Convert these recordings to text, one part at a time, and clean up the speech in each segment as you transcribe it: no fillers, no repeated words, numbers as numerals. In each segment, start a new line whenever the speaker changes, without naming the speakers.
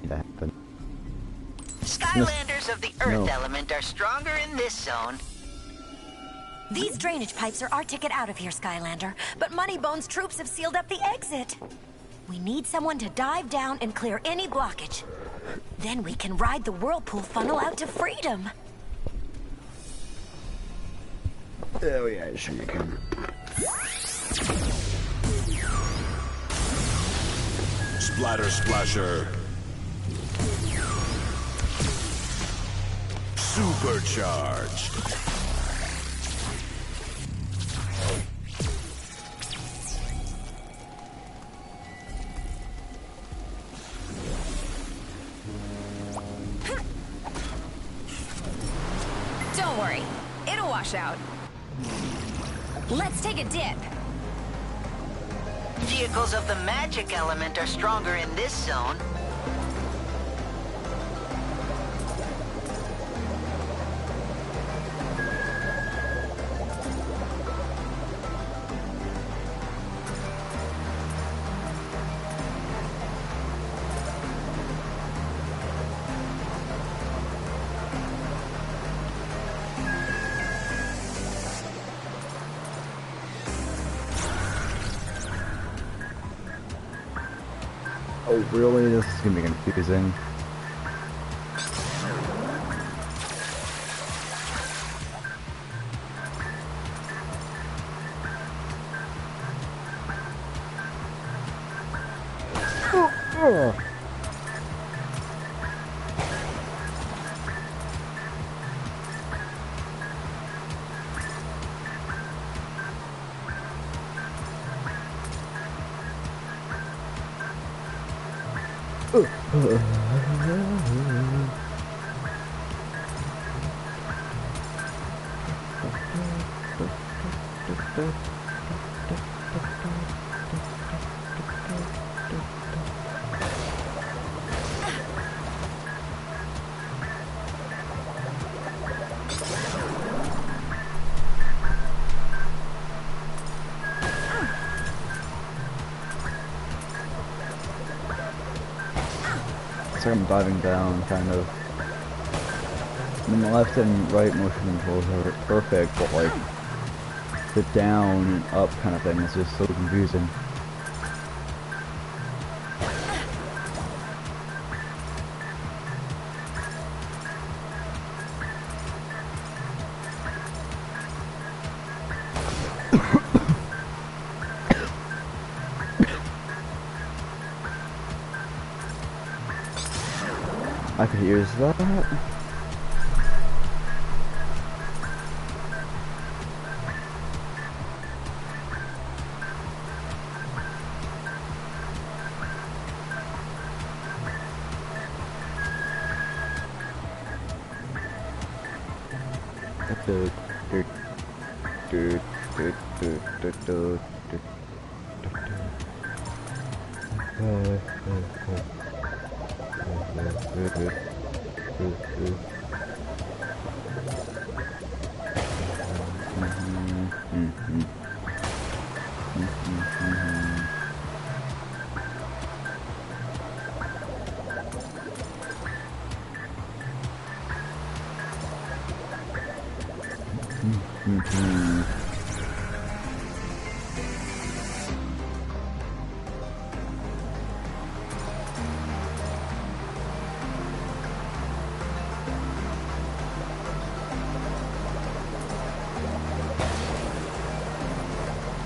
that happen.
Skylanders of the Earth element are stronger in this zone.
These drainage pipes are our ticket out of here, Skylander. But Moneybone's troops have sealed up the exit. We need someone to dive down and clear any blockage. Then we can ride the whirlpool funnel out to freedom.
Oh yeah, sure you can.
Splatter Splasher. Supercharged.
Don't worry, it'll wash out. Let's take a dip.
Vehicles of the magic element are stronger in this zone.
Oh really? This is gonna be confusing. It's like I'm diving down, kind of. I mean, the left and right motion controls are perfect, but like the down and up kind of thing is just so confusing. I could use that.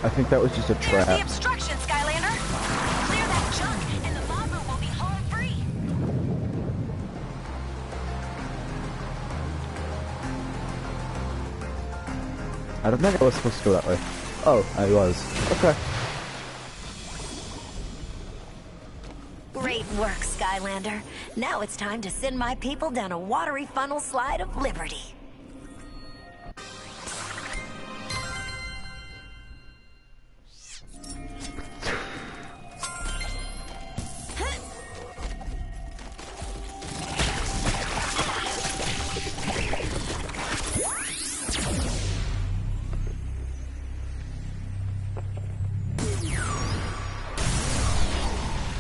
I think that was just a trap.
There's the obstruction, Skylander. Clear that junk, and the bomber will be home free.
I don't think I was supposed to go that way. Oh, I was. Okay.
Great work, Skylander. Now it's time to send my people down a watery funnel slide of liberty.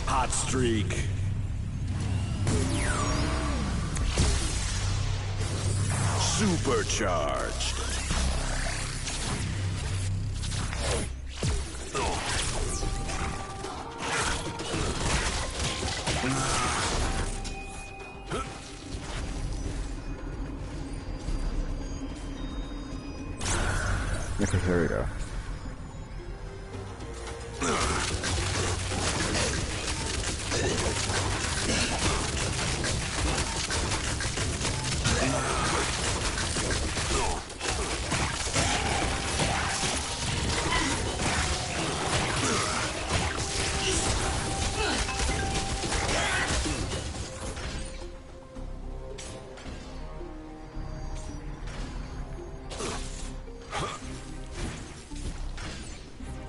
Hot streak. Supercharged.
Okay, here we go.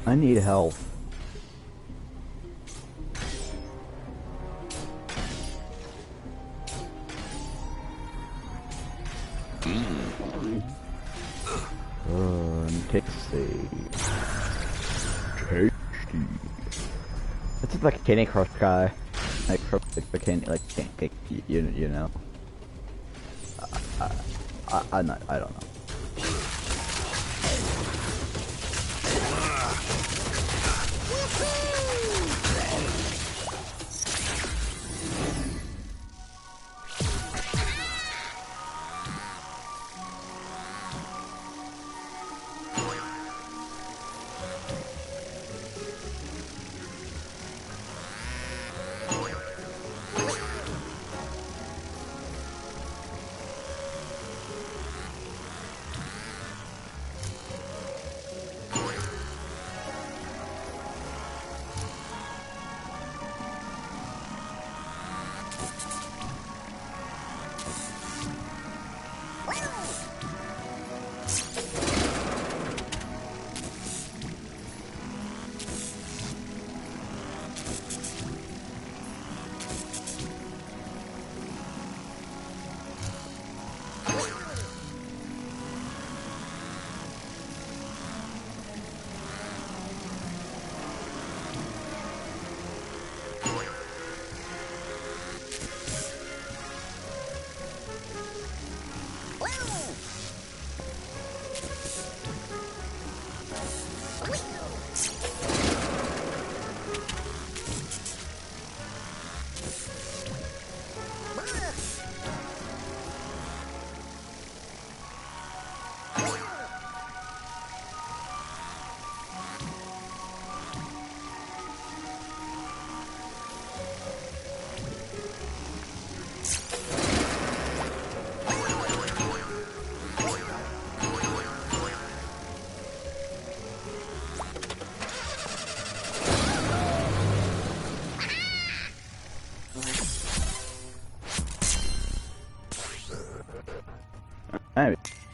I need help. Tasty. Tasty. It's just like a Candy Crush guy. Like the candy, like cake, you know. I don't know.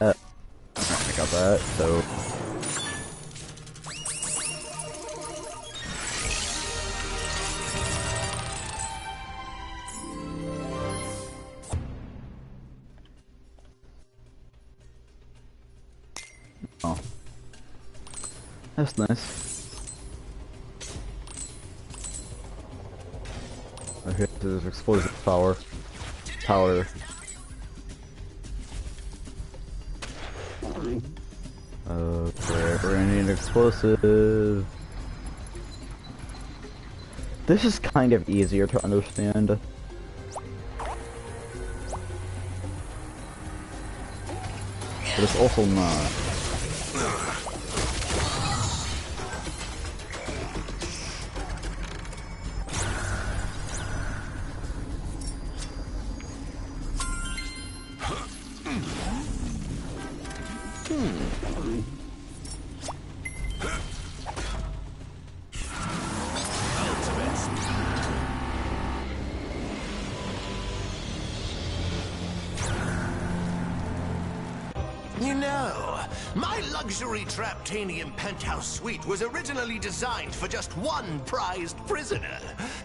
I got that, so... Oh. That's nice. Okay, there's explosive power. Okay, we're gonna need an explosive. This is kind of easier to understand. But it's also not.
You know, my luxury Traptanium penthouse suite was originally designed for just one prized prisoner.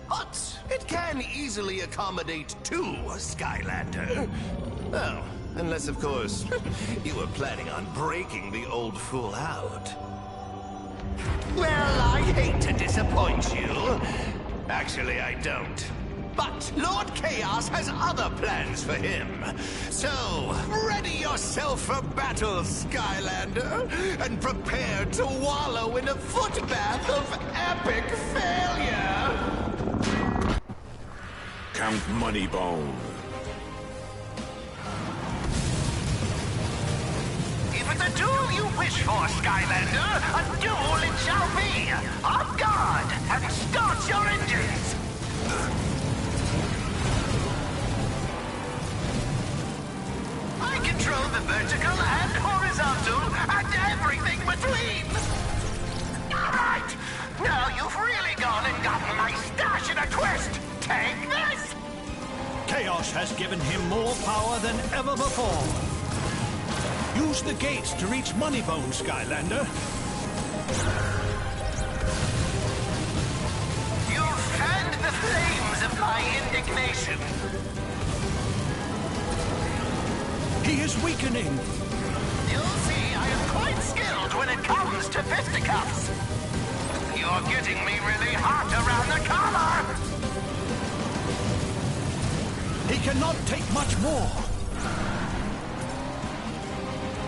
But it can easily accommodate two Skylander. Oh, unless, of course, you were planning on breaking the old fool out. Well, I hate to disappoint you. Actually, I don't. But Lord Chaos has other plans for him. So, ready yourself for battle, Skylander, and prepare to wallow in a footbath of epic failure.
Count Moneybone.
If it's a duel you wish for, Skylander, a duel it shall be. On guard, and start your engines. I control the vertical and horizontal and everything between. All right, now you've really gone and gotten my stash in a twist. Take this.
Chaos has given him more power than ever before. Use the gates to reach Moneybone, Skylander.
You've fanned the flames of my indignation.
He is weakening.
You'll see I am quite skilled when it comes to fisticuffs. You're getting me really hot around the collar.
He cannot take much more.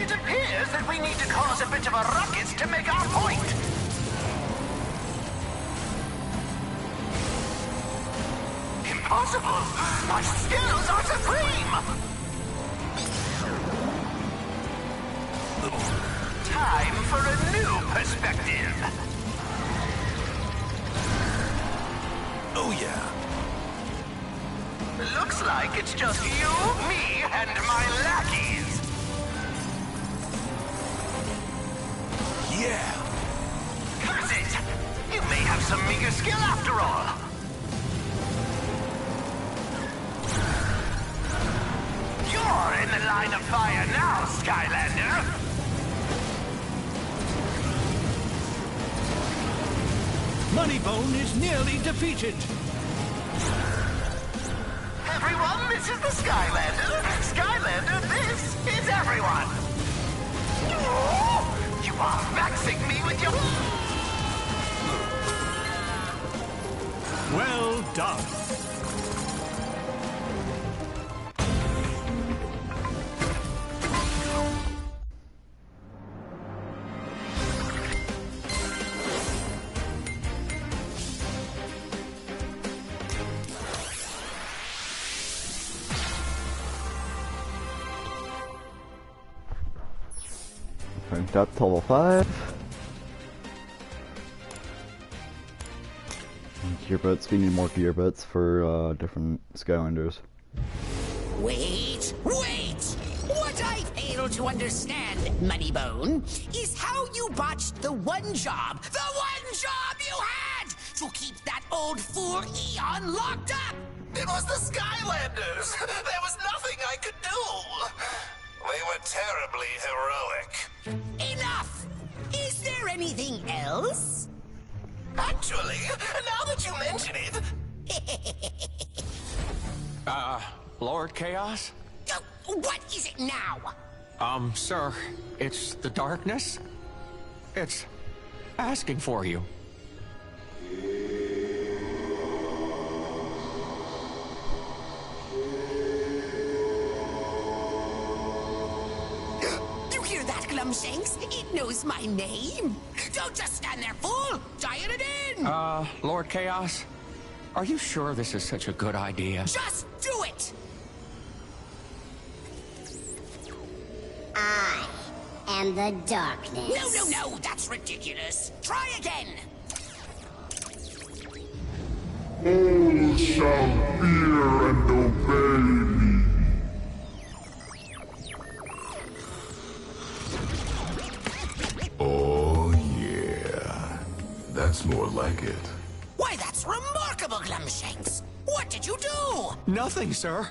It appears that we need to cause a bit of a ruckus to make our point. Impossible! My skills are supreme! Time for a new perspective.
Oh yeah.
Looks like it's just you, me, and my lackeys.
Yeah.
Curse it! You may have some meager skill after all. You're in the line of fire now, Skylander.
Moneybone is nearly defeated.
Everyone, this is the Skylander. Skylander, this is everyone. Oh, you are vexing me with your...
Well done.
Ranked up to level 5. Gear bits, we need more gear bits for different Skylanders.
Wait! What I fail to understand, Moneybone, is how you botched the one job you had to keep that old fool Eon locked up!
It was the Skylanders. There was nothing I could do. They were terribly heroic.
Enough! Is there anything else?
Actually, now that you mention it...
Lord Chaos?
What is it now?
Sir, it's the darkness. It's asking for you.
You hear that, Glumshanks? It knows my name. Don't just stand there, fool! Dial it in!
Lord Chaos? Are you sure this is such a good idea?
Just do it!
I am the darkness.
No, that's ridiculous. Try again.
All shall fear and obey me.
Oh yeah. That's more like it.
Why, that's remarkable, Glumshanks. What did you do?
Nothing, sir.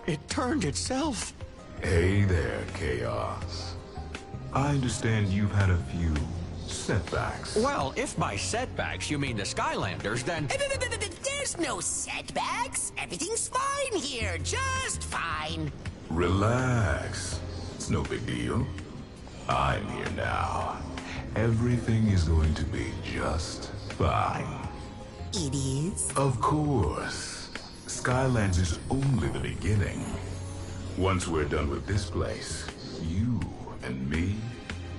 It turned itself.
Hey there, Chaos. I understand you've had a few setbacks.
Well, if by setbacks you mean the Skylanders, then...
There's no setbacks. Everything's fine here. Just fine.
Relax. It's no big deal. I'm here now. Everything is going to be just fine.
It is?
Of course. Skylands is only the beginning. Once we're done with this place, you and me,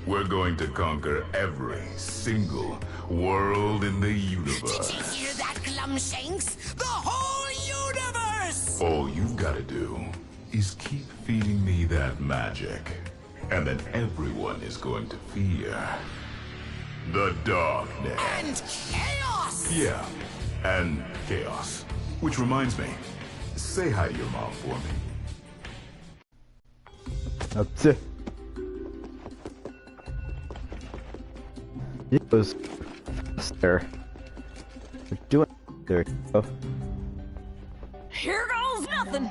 we're going to conquer every single world in the universe.
Did you hear that, Glumshanks? The whole universe!
All you've got to do is keep feeding me that magic, and then everyone is going to fear the darkness.
And chaos!
Yeah, and chaos. Which reminds me, say hi to your mom for me.
That's it. It was faster. We're doing there. Oh.
Here goes nothing.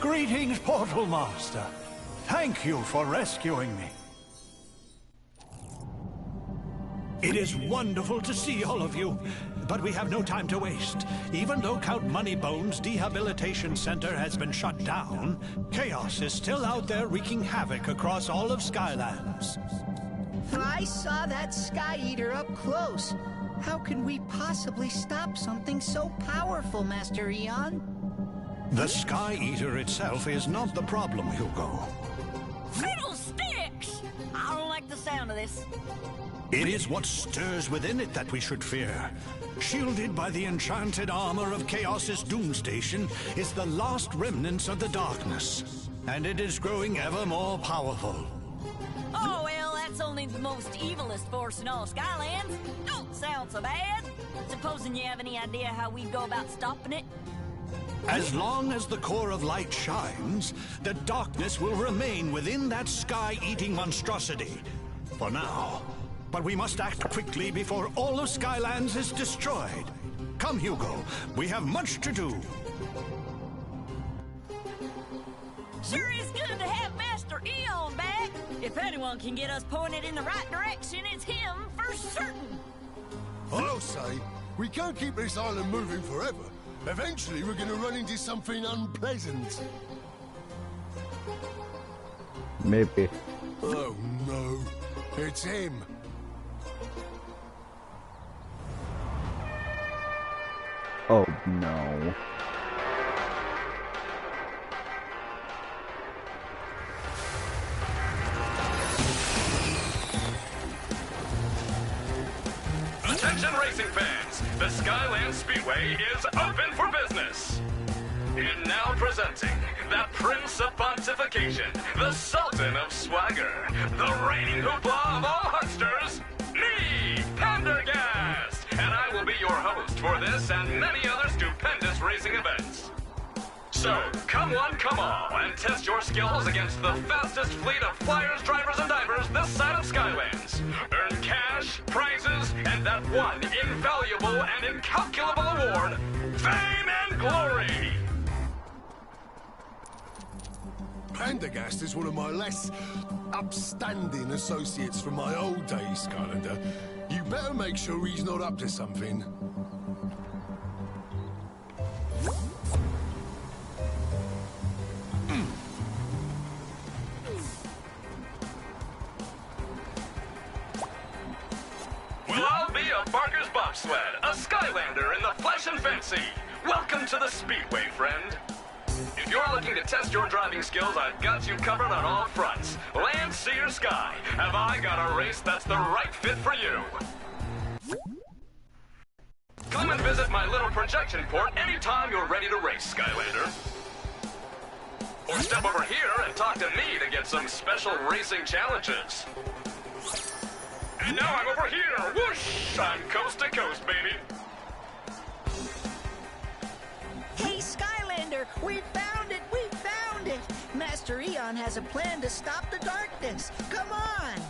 Greetings, Portal Master. Thank you for rescuing me. It is wonderful to see all of you, but we have no time to waste. Even though Count Moneybone's Rehabilitation Center has been shut down, chaos is still out there wreaking havoc across all of Skylands.
I saw that Sky Eater up close. How can we possibly stop something so powerful, Master Eon?
The Sky Eater itself is not the problem, Hugo.
Fiddlesticks! I don't like the sound of this.
It is what stirs within it that we should fear. Shielded by the enchanted armor of Chaos's Doom Station is the last remnants of the darkness, and it is growing ever more powerful.
Oh, well, that's only the most evilest force in all Skylands. Don't sound so bad. Supposing you have any idea how we go about stopping it?
As long as the core of light shines, the darkness will remain within that sky-eating monstrosity. For now. But we must act quickly before all of Skylands is destroyed. Come, Hugo. We have much to do.
Sure is good to have Master Eon back. If anyone can get us pointed in the right direction, it's him for certain.
I'll say, we can't keep this island moving forever. Eventually, we're gonna run into something unpleasant.
Maybe.
Oh no, it's him.
Oh no.
Attention racing fans! The Skylands Speedway is open for business! And now presenting the Prince of Pontification, the Sultan of Swagger, the reigning hoopla of all hucksters, me, Pendergast! And I will be your host for this and many other stupendous racing events. So, come one, come all, and test your skills against the fastest fleet of flyers, drivers, and divers this side of Skylands. Earn cash, prizes, and that one invaluable and incalculable award, fame and glory!
Pendergast is one of my less upstanding associates from my old days, Skylander. You better make sure he's not up to something.
Well, I'll be a Barker's bobsled, a Skylander in the flesh and fancy. Welcome to the Speedway, friend. If you're looking to test your driving skills, I've got you covered on all fronts. Land, sea, or sky. Have I got a race that's the right fit for you? Come and visit my little projection port anytime you're ready to race, Skylander. Or step over here and talk to me to get some special racing challenges. And now I'm over here. Whoosh! I'm coast to coast, baby.
Hey, Skylander, we found it! We found it! Master Eon has a plan to stop the darkness. Come on!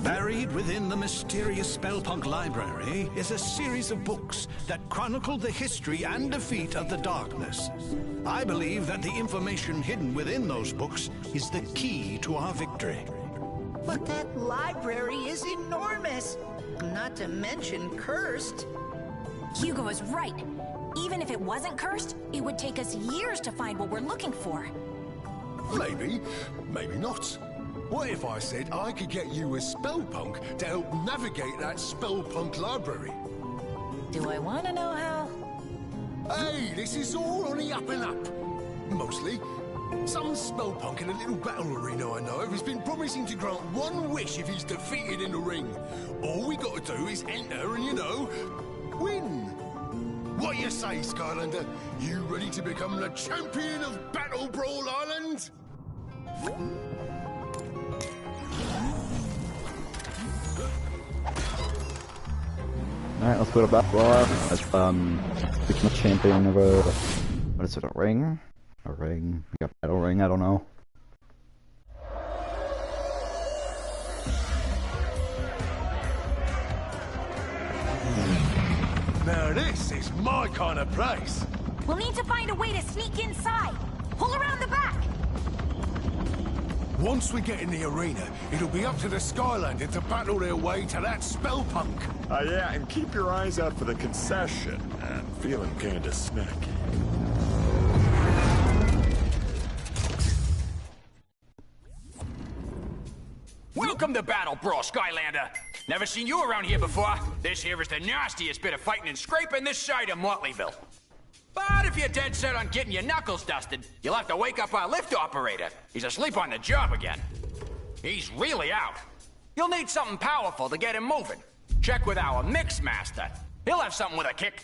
Buried within the mysterious Spellpunk library is a series of books that chronicle the history and defeat of the darkness. I believe that the information hidden within those books is the key to our victory.
But that library is enormous. Not to mention cursed.
Hugo is right. Even if it wasn't cursed, it would take us years to find what we're looking for.
Maybe, maybe not. What if I said I could get you a Spellpunk to help navigate that Spellpunk library?
Do I want to know how?
Hey, this is all on the up and up. Mostly. Some Spellpunk in a little battle arena I know of has been promising to grant one wish if he's defeated in the ring. All we got to do is enter and, you know, win. What you say, Skylander? You ready to become the champion of Battle Brawl Island?
Alright, let's go to Battle Brawl. Let's become a champion of a... What is it, a ring? A ring? We got battle ring, I don't know.
Now this is my kind of place.
We'll need to find a way to sneak inside. Pull around the back.
Once we get in the arena, it'll be up to the Skylander to battle their way to that Spellpunk.
Yeah, and keep your eyes out for the concession. I'm feeling kinda snacky.
Welcome to Battle Brawl, Skylander. Never seen you around here before. This here is the nastiest bit of fighting and scraping this side of Motleyville. But if you're dead set on getting your knuckles dusted, you'll have to wake up our lift operator. He's asleep on the job again. He's really out. You'll need something powerful to get him moving. Check with our Mix Master. He'll have something with a kick.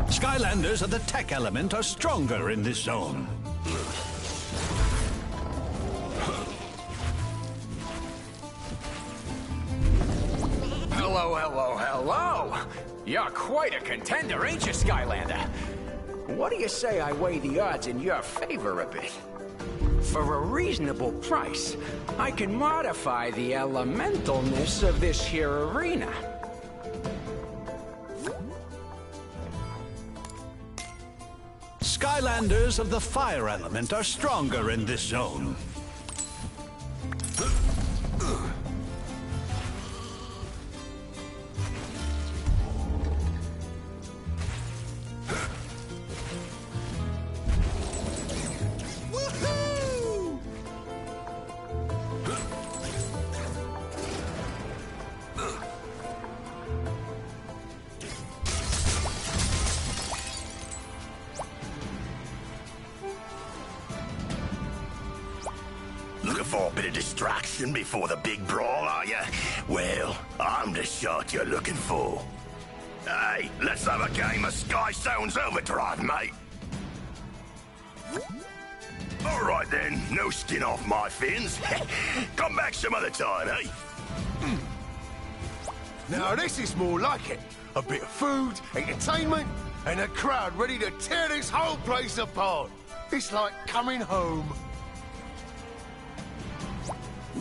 Skylanders of the tech element are stronger in this zone.
Hello, hello, hello. You're quite a contender, ain't you, Skylander? What do you say I weigh the odds in your favor a bit? For a reasonable price, I can modify the elementalness of this here arena.
Skylanders of the fire element are stronger in this zone.
Looking for a bit of distraction before the big brawl, are you? Well, I'm the shot you're looking for. Hey, let's have a game of Sky Stones Overdrive, mate. All right then, no skin off my fins. Come back some other time, eh?
Now this is more like it. A bit of food, entertainment, and a crowd ready to tear this whole place apart. It's like coming home.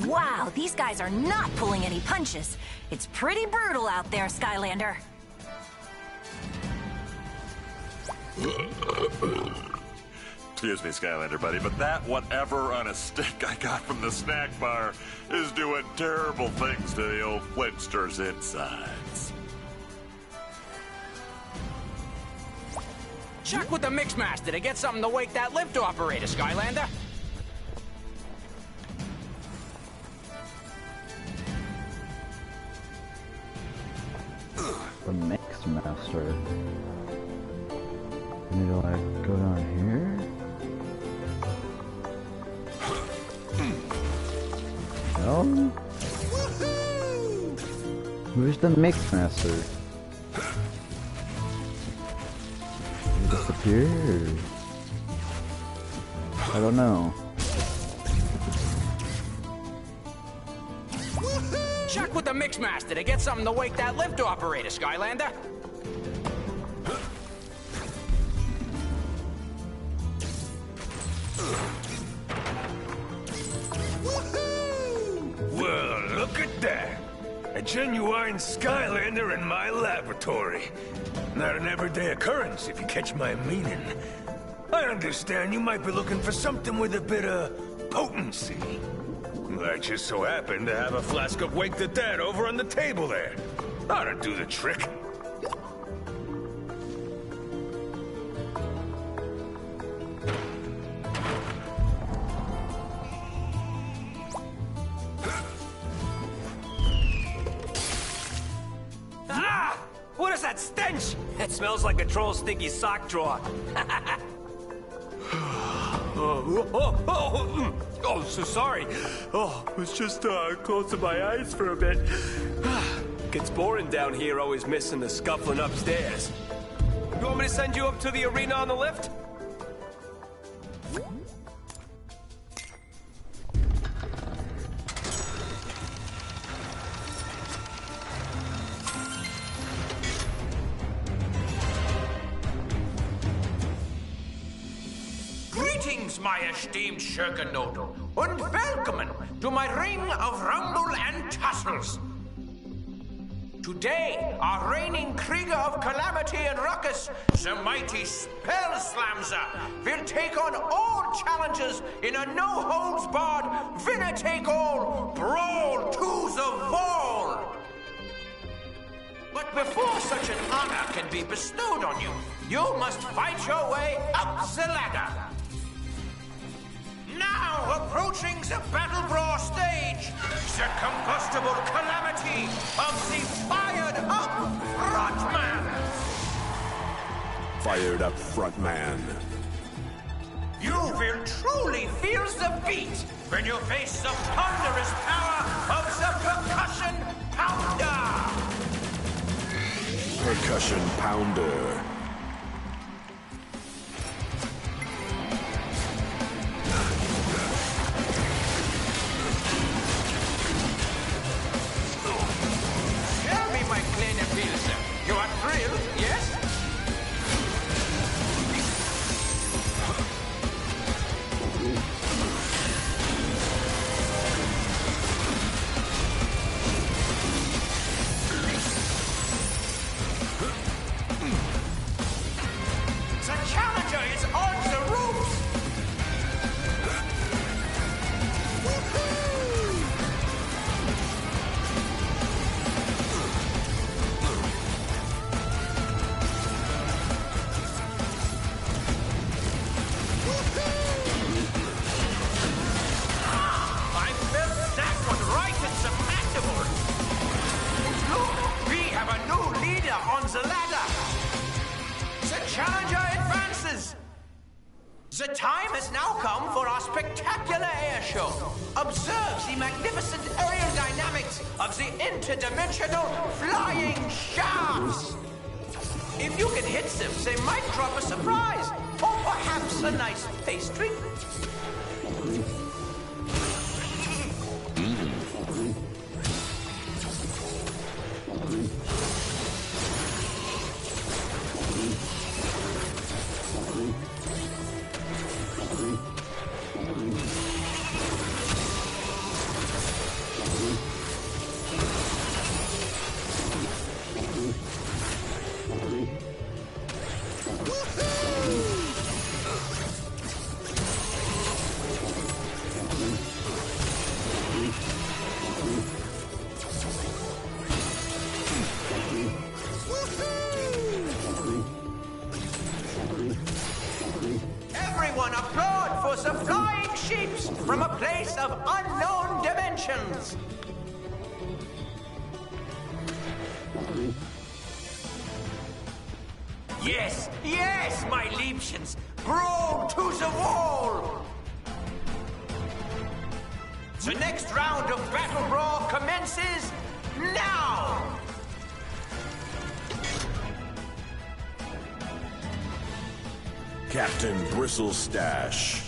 Wow, these guys are not pulling any punches. It's pretty brutal out there, Skylander.
Excuse me, Skylander buddy, but that whatever on a stick I got from the snack bar is doing terrible things to the old Flintster's insides.
Check with the Mixmaster to get something to wake that lift operator, Skylander.
The Mix Master. I need to like go down here. No? Who's the Mix Master? He disappeared. I don't know.
Check with the Mixmaster to get something to wake that lift operator, Skylander.
Look at that! A genuine Skylander in my laboratory. Not an everyday occurrence, if you catch my meaning. I understand you might be looking for something with a bit of potency. I just so happen to have a flask of Wake the Dead over on the table there. Ought to do the trick.
Ah! What is that stench? It smells like a troll's stinky sock drawer. Oh, so sorry. Oh, I was just closing my eyes for a bit. Gets boring down here, always missing the scuffling upstairs. You want me to send you up to the arena on the lift?
Greetings, my esteemed Schurkenodel, and welcome to my ring of rumble and tussles. Today, our reigning Krieger of Calamity and Ruckus, the mighty Spellslamzer, will take on all challenges in a no-holds-barred, winner-take-all brawl to the wall. But before such an honor can be bestowed on you, you must fight your way up the ladder. Now approaching the Battle Brawl stage, the combustible calamity of the fired-up Frontman.
Fired up Frontman.
You will truly feel the beat when you face the ponderous power of the Percussion Pounder.
Percussion Pounder.
Tell me, my kleine Pilze, you are thrilled, yes? The challenger is on the ropes! I felt that one right in the mandible! Look, we have a new leader on the ladder! The challenger advances! The time has now come for our spectacular air show. Observe the magnificent aerial dynamics of the interdimensional flying shafts. If you can hit them, they might drop a surprise, or perhaps a nice pastry. Everyone applaud for the flying sheeps from a place of unknown dimensions. Yes, yes, my Liebchens, brawl to the wall. The next round of Battle Brawl commences now.
Captain Bristlestash.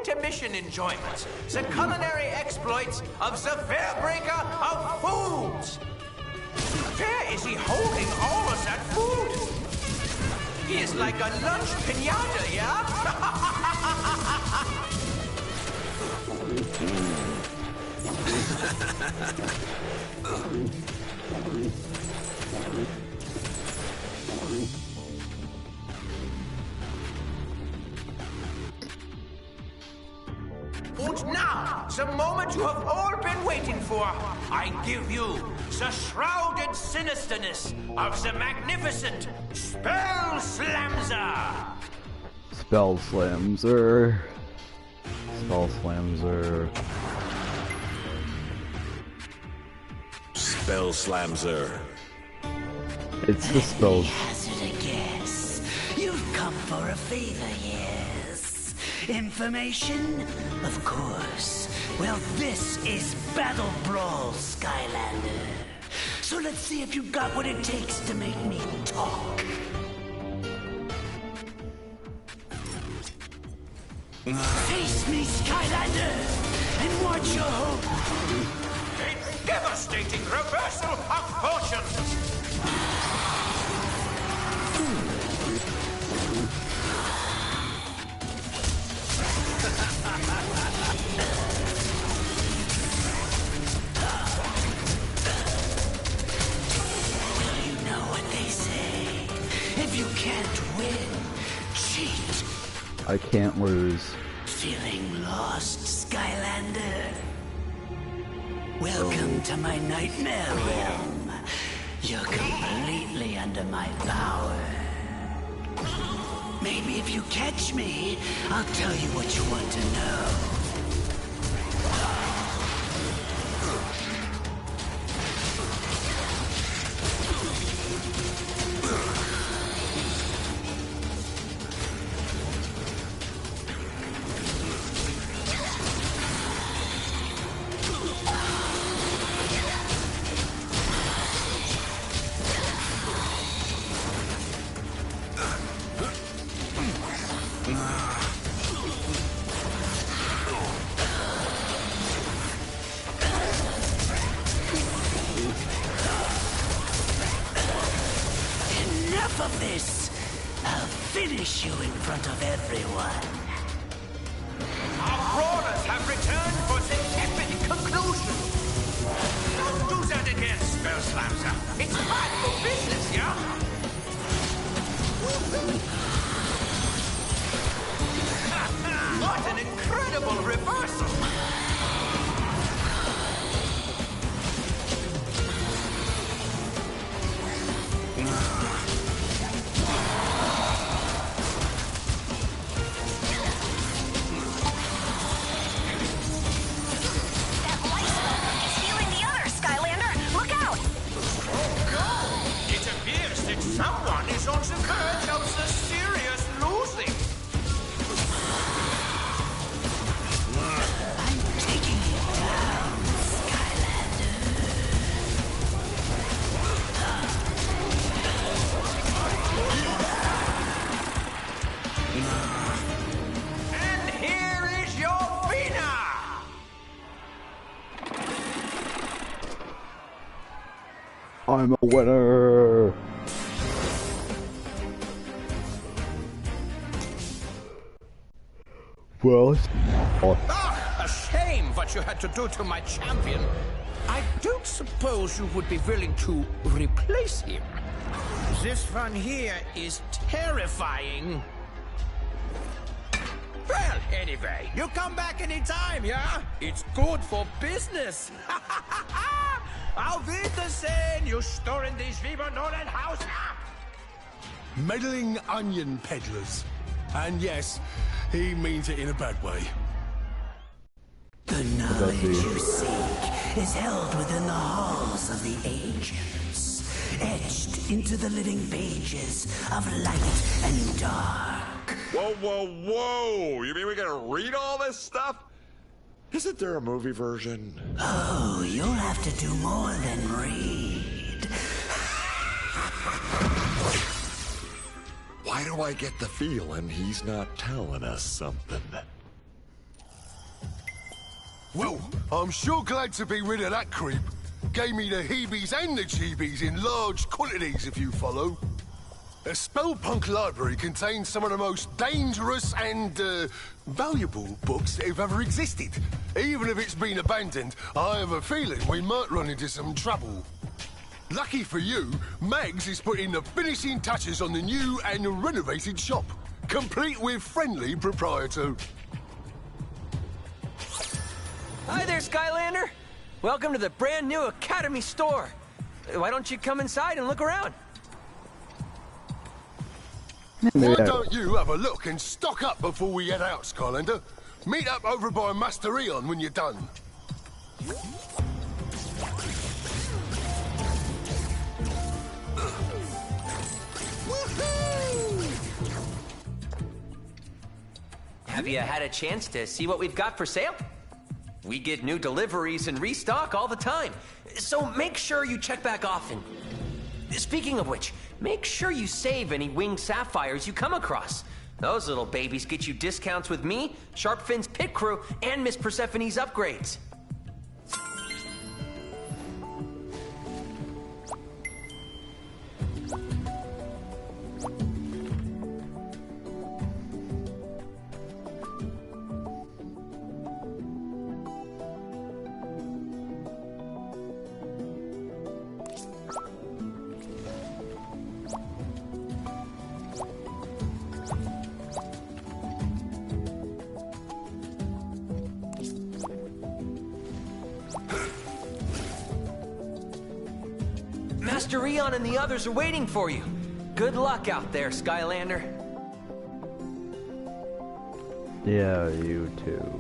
intermission enjoyments, the culinary exploits of the Fairbreaker of Foods. Where is he holding all of that food? He is like a lunch pinata, yeah? And now, the moment you have all been waiting for, I give you the shrouded sinisterness of the magnificent Spell Slamzer!
Spell Slamzer. Spell Slamzer.
Spell Slamzer.
It's the spells.
Hazard a guess. You've come for a favor, yes. Information? Of course. Well, this is Battle Brawl, Skylander. So let's see if you've got what it takes to make me talk. Face me, Skylander, and watch your hope.
A devastating reversal of fortunes!
You know what they say. If you can't win, cheat.
I can't lose.
Feeling lost, Skylander? Welcome to my nightmare realm. You're completely under my power. Maybe if you catch me, I'll tell you what you want to know. Enough of this! I'll finish you in front of everyone.
Our brawlers have returned for the epic conclusion. Don't do that again, Spell Slamzer. It's bad for business, yeah? What an incredible reversal!
That light spell is healing the others, Skylander! Look out!
Oh, God! It appears that someone is on the verge of the serious losing.
I'm taking you down, Skylander.
And here is your winner!
I'm a winner. Well,
Ah, a shame what you had to do to my champion. I don't suppose you would be willing to replace him. This one here is terrifying. Well, anyway, you come back anytime, yeah? It's good for business. Auf Wiedersehen, you storen die Schwiebernolenhaus ab!
Meddling onion peddlers. And yes, he means it in a bad way.
The knowledge you seek is held within the halls of the ancients, etched into the living pages of light and dark.
Whoa, whoa, whoa! You mean we gotta read all this stuff? Isn't there a movie version?
Oh, you'll have to do more than read.
Why do I get the feeling he's not telling us something?
Well, I'm sure glad to be rid of that creep. Gave me the heebies and the cheebies in large quantities, if you follow. A Spellpunk library contains some of the most dangerous and, valuable books that have ever existed. Even if it's been abandoned, I have a feeling we might run into some trouble. Lucky for you, Mags is putting the finishing touches on the new and renovated shop, complete with friendly proprietor.
Hi there, Skylander. Welcome to the brand new Academy store. Why don't you come inside and look around?
Why don't you have a look and stock up before we head out, Skylander? Meet up over by Master Eon when you're done.
Have you had a chance to see what we've got for sale? We get new deliveries and restock all the time, so make sure you check back often. Speaking of which, make sure you save any winged sapphires you come across. Those little babies get you discounts with me, Sharpfin's pit crew, and Miss Persephone's upgrades. Master Eon and the others are waiting for you. Good luck out there, Skylander.
Yeah, you too.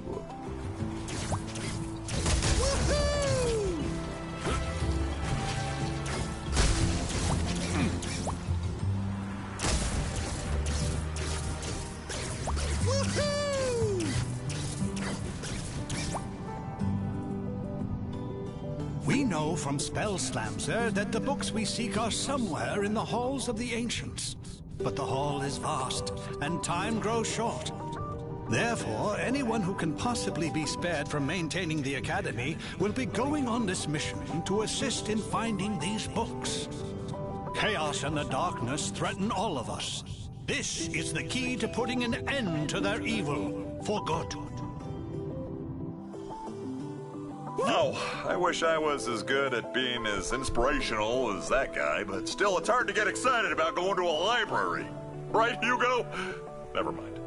We know from Spell Slamser that the books we seek are somewhere in the halls of the ancients. But the hall is vast, and time grows short. Therefore, anyone who can possibly be spared from maintaining the Academy will be going on this mission to assist in finding these books. Chaos and the darkness threaten all of us. This is the key to putting an end to their evil, for good.
Oh, I wish I was as good at being as inspirational as that guy, but still it's hard to get excited about going to a library. Right, Hugo? Never mind.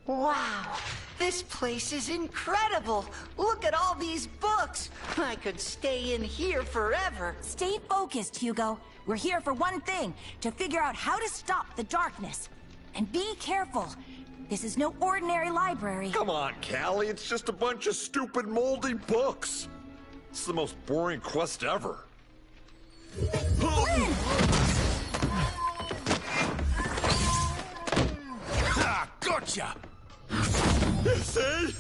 Wow, this place is incredible. Look at all these books. I could stay in here forever.
Stay focused, Hugo. We're here for one thing, to figure out how to stop the darkness. And be careful. This is no ordinary library.
Come on, Callie, it's just a bunch of stupid, moldy books. It's the most boring quest ever.
Ah, gotcha!
You see?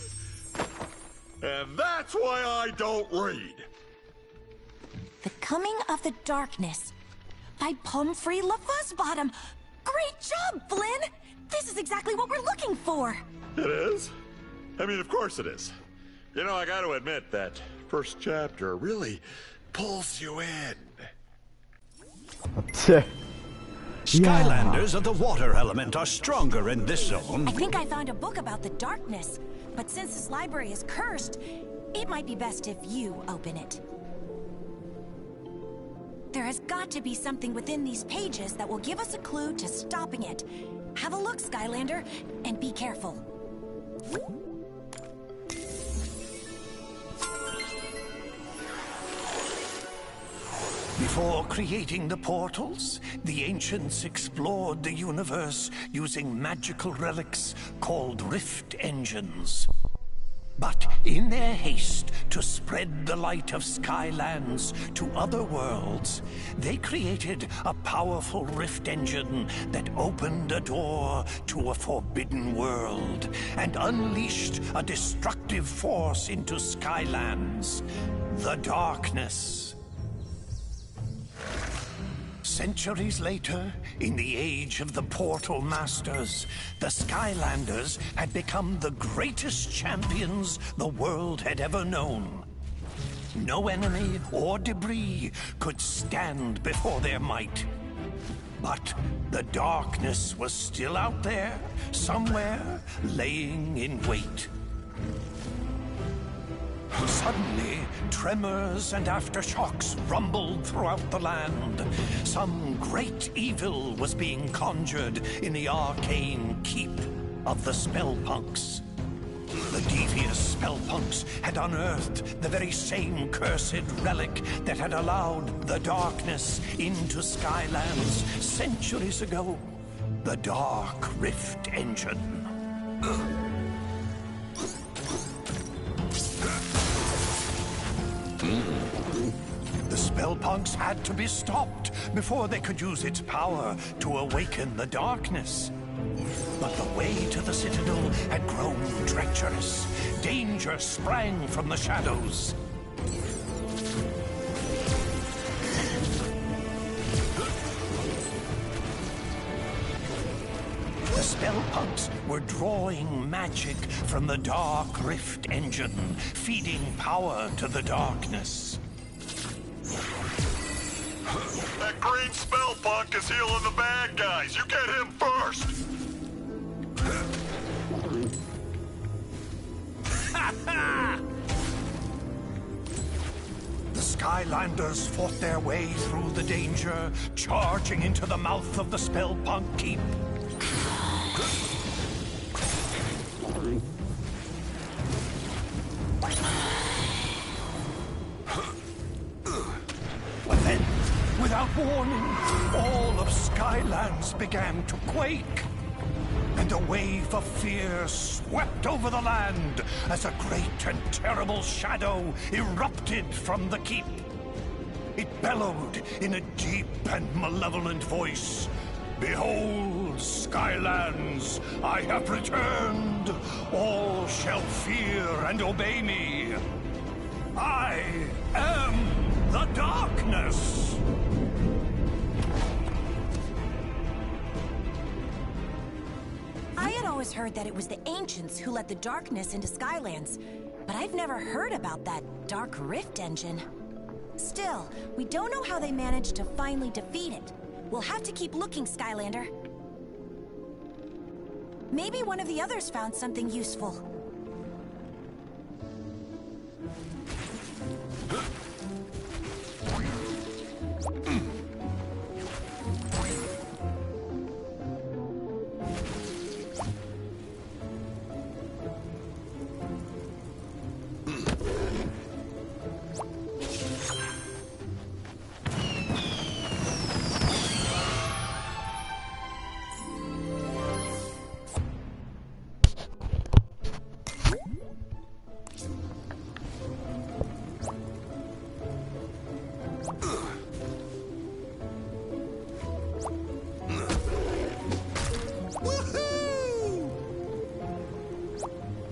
And that's why I don't read.
The Coming of the Darkness by Pumphrey LaFuzzbottom. Great job, Flynn! This is exactly what we're looking for.
It is? I mean, of course it is. You know, I gotta admit that first chapter really pulls you in.
Skylanders of the water element are stronger in this zone.
I think I found a book about the darkness, but since this library is cursed, it might be best if you open it. There has got to be something within these pages that will give us a clue to stopping it. Have a look, Skylander, and be careful.
Before creating the portals, the ancients explored the universe using magical relics called rift engines.
But in their haste to spread the light of Skylands to other worlds, they created a powerful rift engine that opened a door to a forbidden world and unleashed a destructive force into Skylands, the Darkness. Centuries later, in the age of the Portal Masters, the Skylanders had become the greatest champions the world had ever known. No enemy or debris could stand before their might. But the Darkness was still out there, somewhere, laying in wait. Suddenly, tremors and aftershocks rumbled throughout the land. Some great evil was being conjured in the arcane keep of the Spellpunks. The devious Spellpunks had unearthed the very same cursed relic that had allowed the Darkness into Skylands centuries ago. The Dark Rift Engine. The Spellpunks had to be stopped before they could use its power to awaken the Darkness. But the way to the Citadel had grown treacherous. Danger sprang from the shadows. The Spellpunks were drawing magic from the Dark Rift Engine, feeding power to the Darkness.
That green Spellpunk is healing the bad guys. You get him first.
The Skylanders fought their way through the danger, charging into the mouth of the Spellpunk Keep. But then, without warning, all of Skylands began to quake. And a wave of fear swept over the land as a great and terrible shadow erupted from the keep. It bellowed in a deep and malevolent voice. Behold, Skylands, I have returned. All shall fear and obey me. I am the Darkness.
I had always heard that it was the Ancients who let the Darkness into Skylands, but I've never heard about that Dark Rift Engine. Still, we don't know how they managed to finally defeat it. We'll have to keep looking, Skylander. Maybe one of the others found something useful.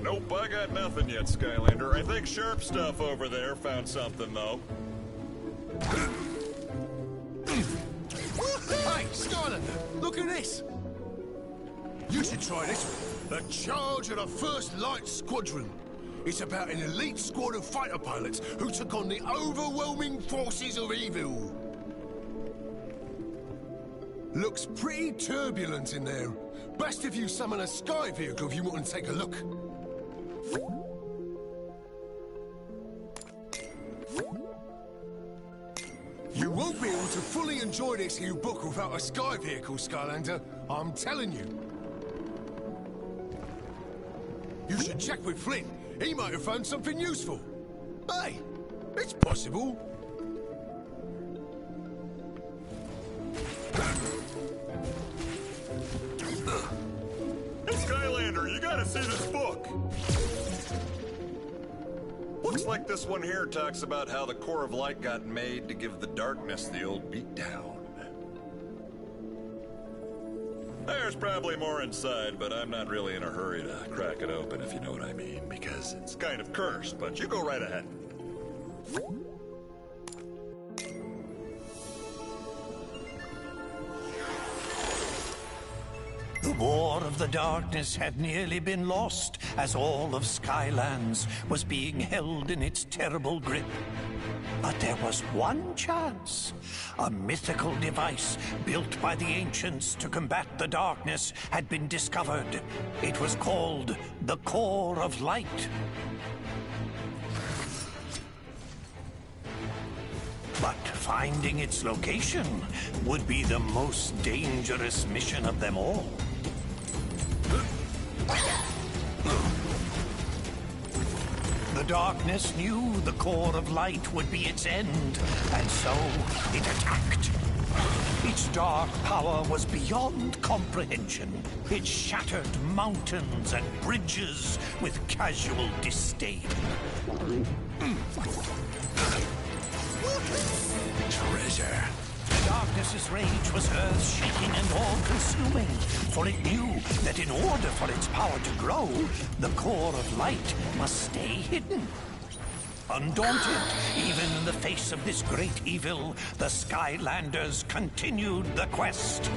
Nope, I got nothing yet, Skylander. I think Sharp Stuff over there found something, though.
Hey, Skylander, look at this. You should try this one. The Charge of the First Light Squadron. It's about an elite squad of fighter pilots who took on the overwhelming forces of evil. Looks pretty turbulent in there. Best if you summon a sky vehicle if you want to take a look. You won't be able to fully enjoy this new book without a sky vehicle, Skylander. I'm telling you. You should check with Flynn. He might have found something useful. Hey, it's possible.
Hey, Skylander, you gotta see this book. Looks like this one here talks about how the core of light got made to give the darkness the old beatdown. There's probably more inside, but I'm not really in a hurry to crack it open, if you know what I mean, because it's kind of cursed, but you go right ahead.
The War of the Darkness had nearly been lost, as all of Skylands was being held in its terrible grip. But there was one chance. A mythical device built by the ancients to combat the darkness had been discovered. It was called the Core of Light. But finding its location would be the most dangerous mission of them all. The darkness knew the Core of Light would be its end, and so it attacked. Its dark power was beyond comprehension. It shattered mountains and bridges with casual disdain. Treasure. The darkness's rage was earth-shaking and all-consuming, for it knew that in order for its power to grow, the Core of Light must stay hidden. Undaunted, even in the face of this great evil, the Skylanders continued the quest.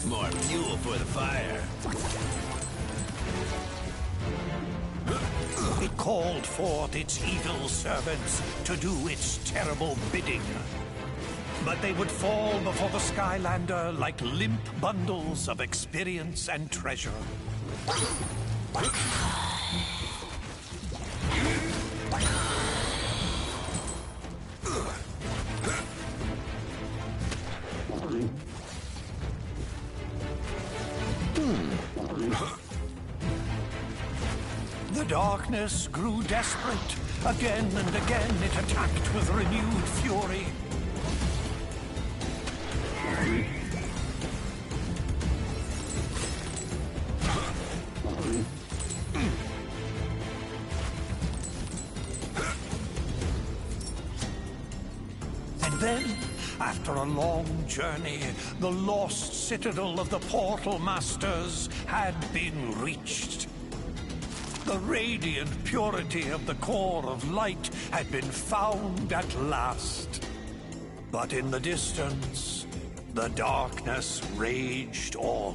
More fuel for the fire.
It called forth its evil servants to do its terrible bidding. But they would fall before the Skylander like limp bundles of experience and treasure. The darkness grew desperate. Again and again it attacked with renewed fury. And then, after a long journey, the lost citadel of the Portal Masters had been reached. The radiant purity of the Core of Light had been found at last. But in the distance, the darkness raged on.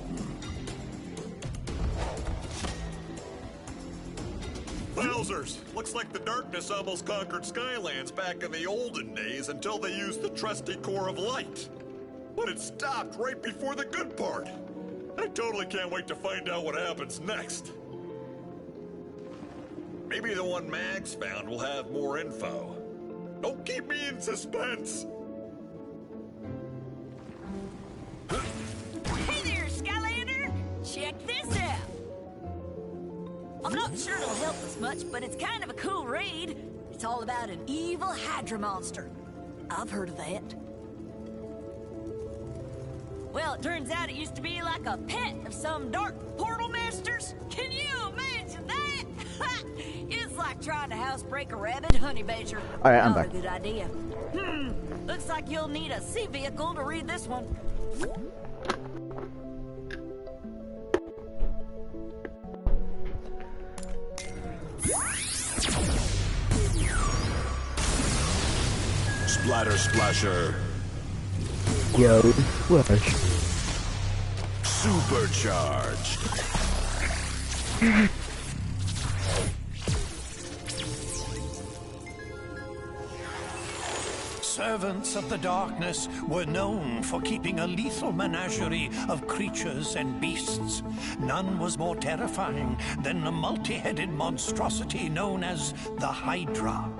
Wowzers! Looks like the darkness almost conquered Skylands back in the olden days until they used the trusty Core of Light. But it stopped right before the good part. I totally can't wait to find out what happens next. Maybe the one Max found will have more info. Don't keep me in suspense.
Hey there, Skylander! Check this out! I'm not sure it'll help us much, but it's kind of a cool read. It's all about an evil Hydra monster. I've heard of that. Well, it turns out it used to be like a pet of some dark portal masters. Can you imagine that? It's like trying to housebreak a rabid honey badger.
Alright, I'm
Not
back.
a good idea. Looks like you'll need a sea vehicle to read this one.
Splatter Splasher.
Yo, Splash.
Supercharged.
Servants of the darkness were known for keeping a lethal menagerie of creatures and beasts. None was more terrifying than the multi-headed monstrosity known as the Hydra.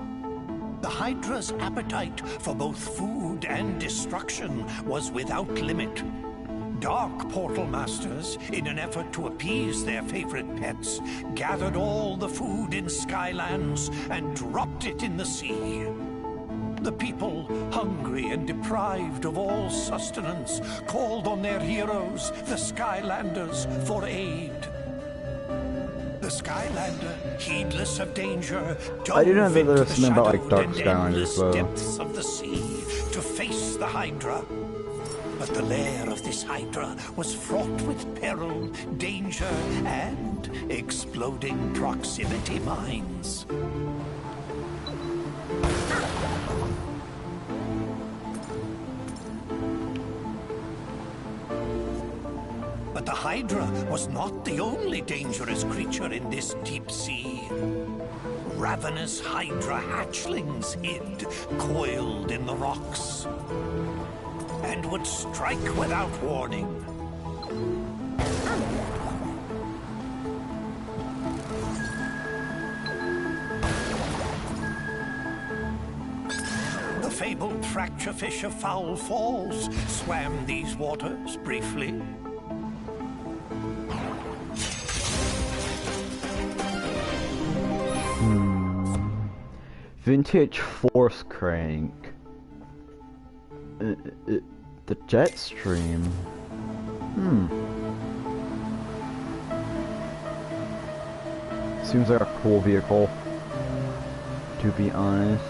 The Hydra's appetite for both food and destruction was without limit. Dark portal masters, in an effort to appease their favorite pets, gathered all the food in Skylands and dropped it in the sea. The people, hungry and deprived of all sustenance, called on their heroes, the Skylanders, for aid. The Skylander, heedless of danger,
I didn't know that there was
the
something about like
shadowed
dark
and
Skylanders
endless
though.
depths of the sea to face the Hydra. But the lair of this Hydra was fraught with peril, danger, and exploding proximity mines. But the Hydra was not the only dangerous creature in this deep sea. Ravenous Hydra hatchlings hid, coiled in the rocks, and would strike without warning. The fabled fracture fish of Foul Falls swam these waters briefly.
Vintage force crank. The jet stream. Seems like a cool vehicle, to be honest.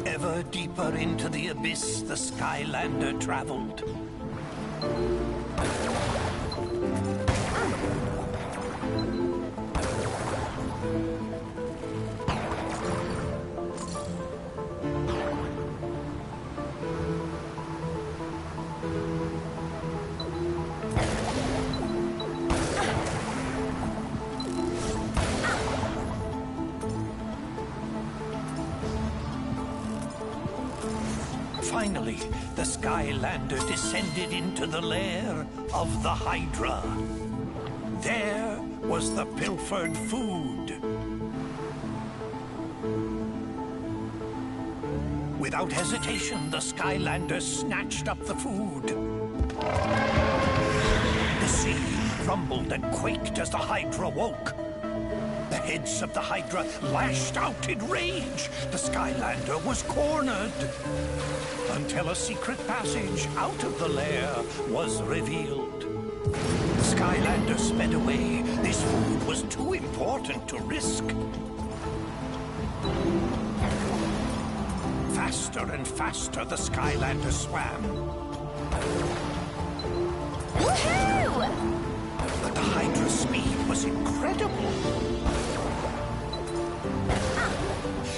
Ever deeper into the abyss the Skylander traveled. Finally, the Skylander descended into the lair of the Hydra. There was the pilfered food. Without hesitation, the Skylander snatched up the food. The sea rumbled and quaked as the Hydra woke. The heads of the Hydra lashed out in rage. The Skylander was cornered. Until a secret passage out of the lair was revealed. The Skylander sped away. This food was too important to risk. Faster and faster the Skylander swam.
Woohoo!
But the Hydra's speed was incredible.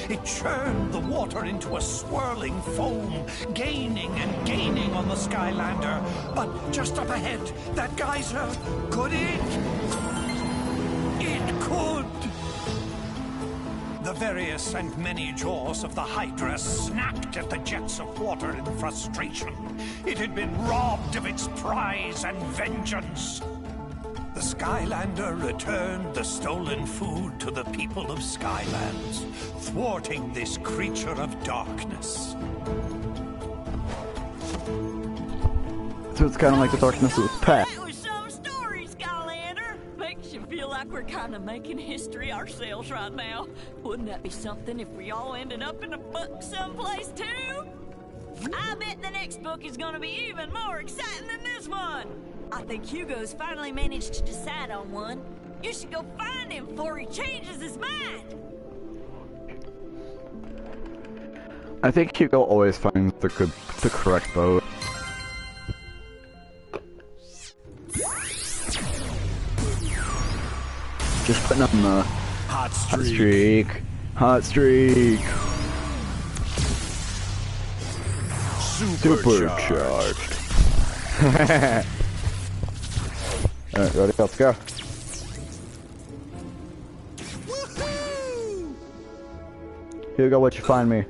It churned the water into a swirling foam, gaining and gaining on the Skylander. But just up ahead, that geyser, could it? It could! The various and many jaws of the Hydra snapped at the jets of water in frustration. It had been robbed of its prize and vengeance. The Skylander returned the stolen food to the people of Skylands, thwarting this creature of darkness.
So it's kind of like the darkness of Pat.
That was some story, Skylander. Makes you feel like we're kind of making history ourselves right now. Wouldn't that be something if we all ended up in a book someplace too? I bet the next book is gonna be even more exciting than this one. I think Hugo's finally managed to decide on one. You should go find him before he changes his mind.
I think Hugo always finds the correct boat. Just putting on the hot streak. Hot streak. Supercharged. Alright, ready? Let's go. Hugo, what you find me?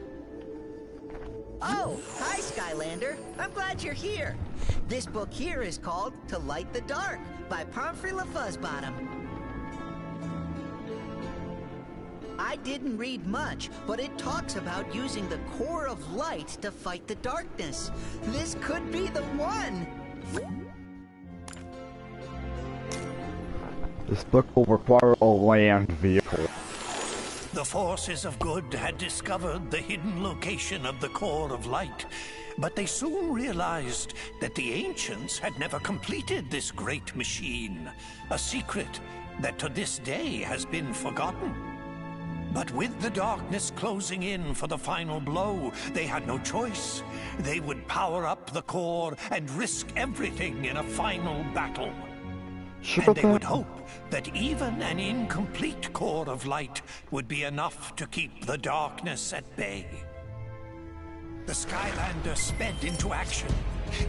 Oh, hi, Skylander. I'm glad you're here. This book here is called To Light the Dark by Pomfrey LaFuzzbottom. I didn't read much, but it talks about using the core of light to fight the darkness. This could be the one!
This book will require a land vehicle.
The forces of good had discovered the hidden location of the core of light, but they soon realized that the ancients had never completed this great machine, a secret that to this day has been forgotten. But with the darkness closing in for the final blow, they had no choice. They would power up the core and risk everything in a final battle. And they would hope that even an incomplete core of light would be enough to keep the darkness at bay. The Skylanders sped into action.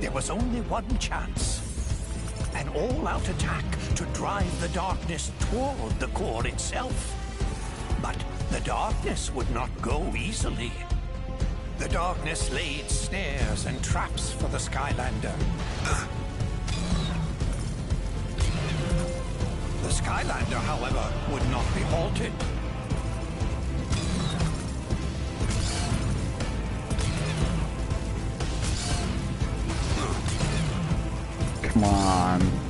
There was only one chance. An all-out attack to drive the darkness toward the core itself. But the darkness would not go easily. The darkness laid snares and traps for the Skylander. The Skylander, however, would not be halted.
Come on.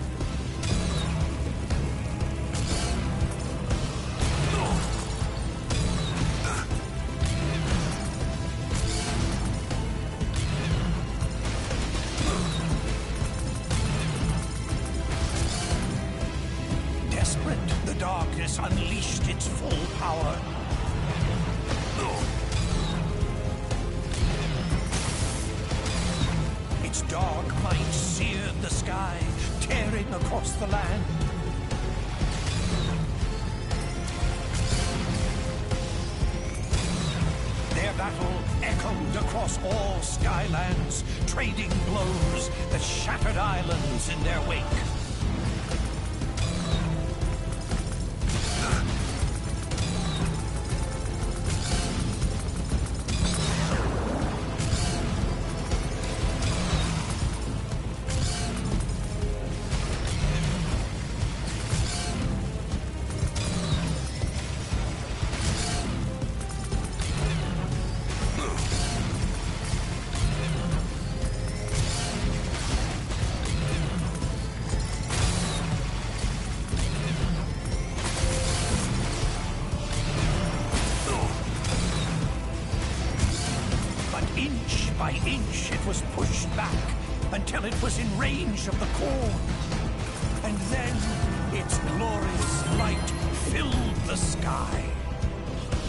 The darkness unleashed its full power. Its dark might seared the sky, tearing across the land. Their battle echoed across all Skylands, trading blows that shattered islands in their wake. By inch, it was pushed back until it was in range of the core. And then its glorious light filled the sky.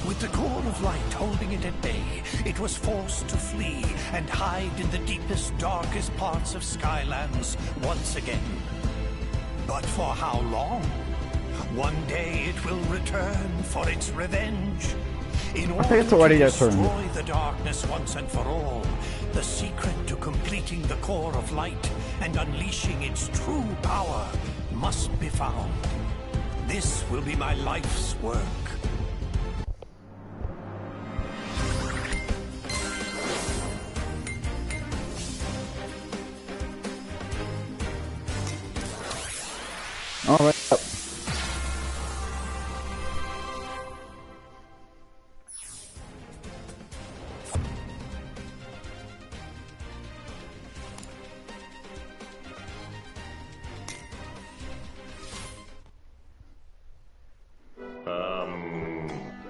With the core of light holding it at bay, it was forced to flee and hide in the deepest, darkest parts of Skylands once again. But for how long? One day it will return for its revenge. In order to destroy the darkness once and for all, the secret to completing the core of light and unleashing its true power must be found. This will be my life's work.
All right.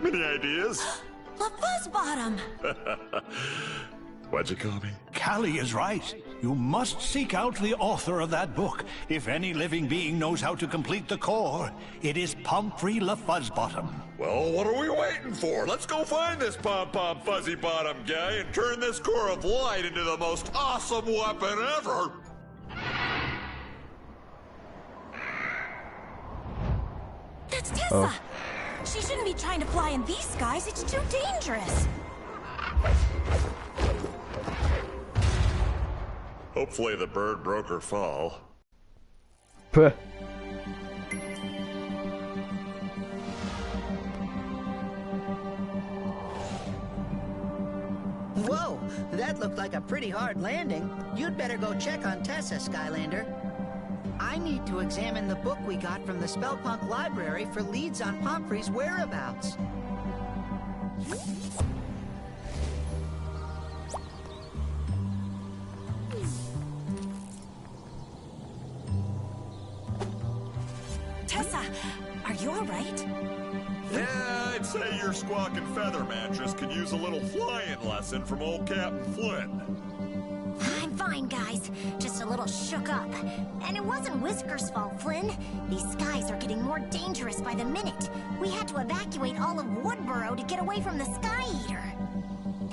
Any ideas?
LaFuzzbottom!
What'd you call me?
Callie is right. You must seek out the author of that book. If any living being knows how to complete the core, it is Pomfrey LaFuzzbottom.
Well, what are we waiting for? Let's go find this pom-pom fuzzy bottom guy and turn this core of light into the most awesome weapon ever!
That's Tessa! She shouldn't be trying to fly in these skies. It's too dangerous.
Hopefully the bird broke her fall.
Puh.
Whoa, that looked like a pretty hard landing. You'd better go check on Tessa, Skylander. I need to examine the book we got from the Spellpunk library for leads on Pomfrey's whereabouts.
Tessa, are you all right?
Yeah, I'd say your squawking feather mattress could use a little flying lesson from old Captain Flynn.
I'm fine, guys. Just a little shook up. And it wasn't Whisker's fault, Flynn. These skies are getting more dangerous by the minute. We had to evacuate all of Woodboro to get away from the Sky Eater.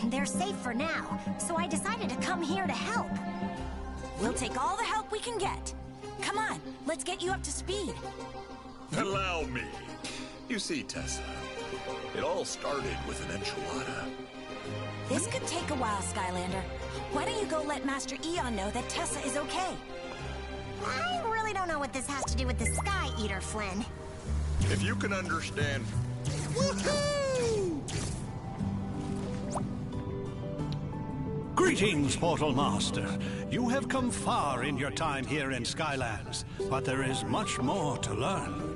They're safe for now, so I decided to come here to help.
We'll take all the help we can get. Come on, let's get you up to speed.
Allow me. You see, Tessa, it all started with an enchilada.
This could take a while, Skylander. Why don't you go let Master Eon know that Tessa is okay?
I really don't know what this has to do with the Sky Eater, Flynn.
If you can understand...
Woohoo!
Greetings, Portal Master. You have come far in your time here in Skylands, but there is much more to learn.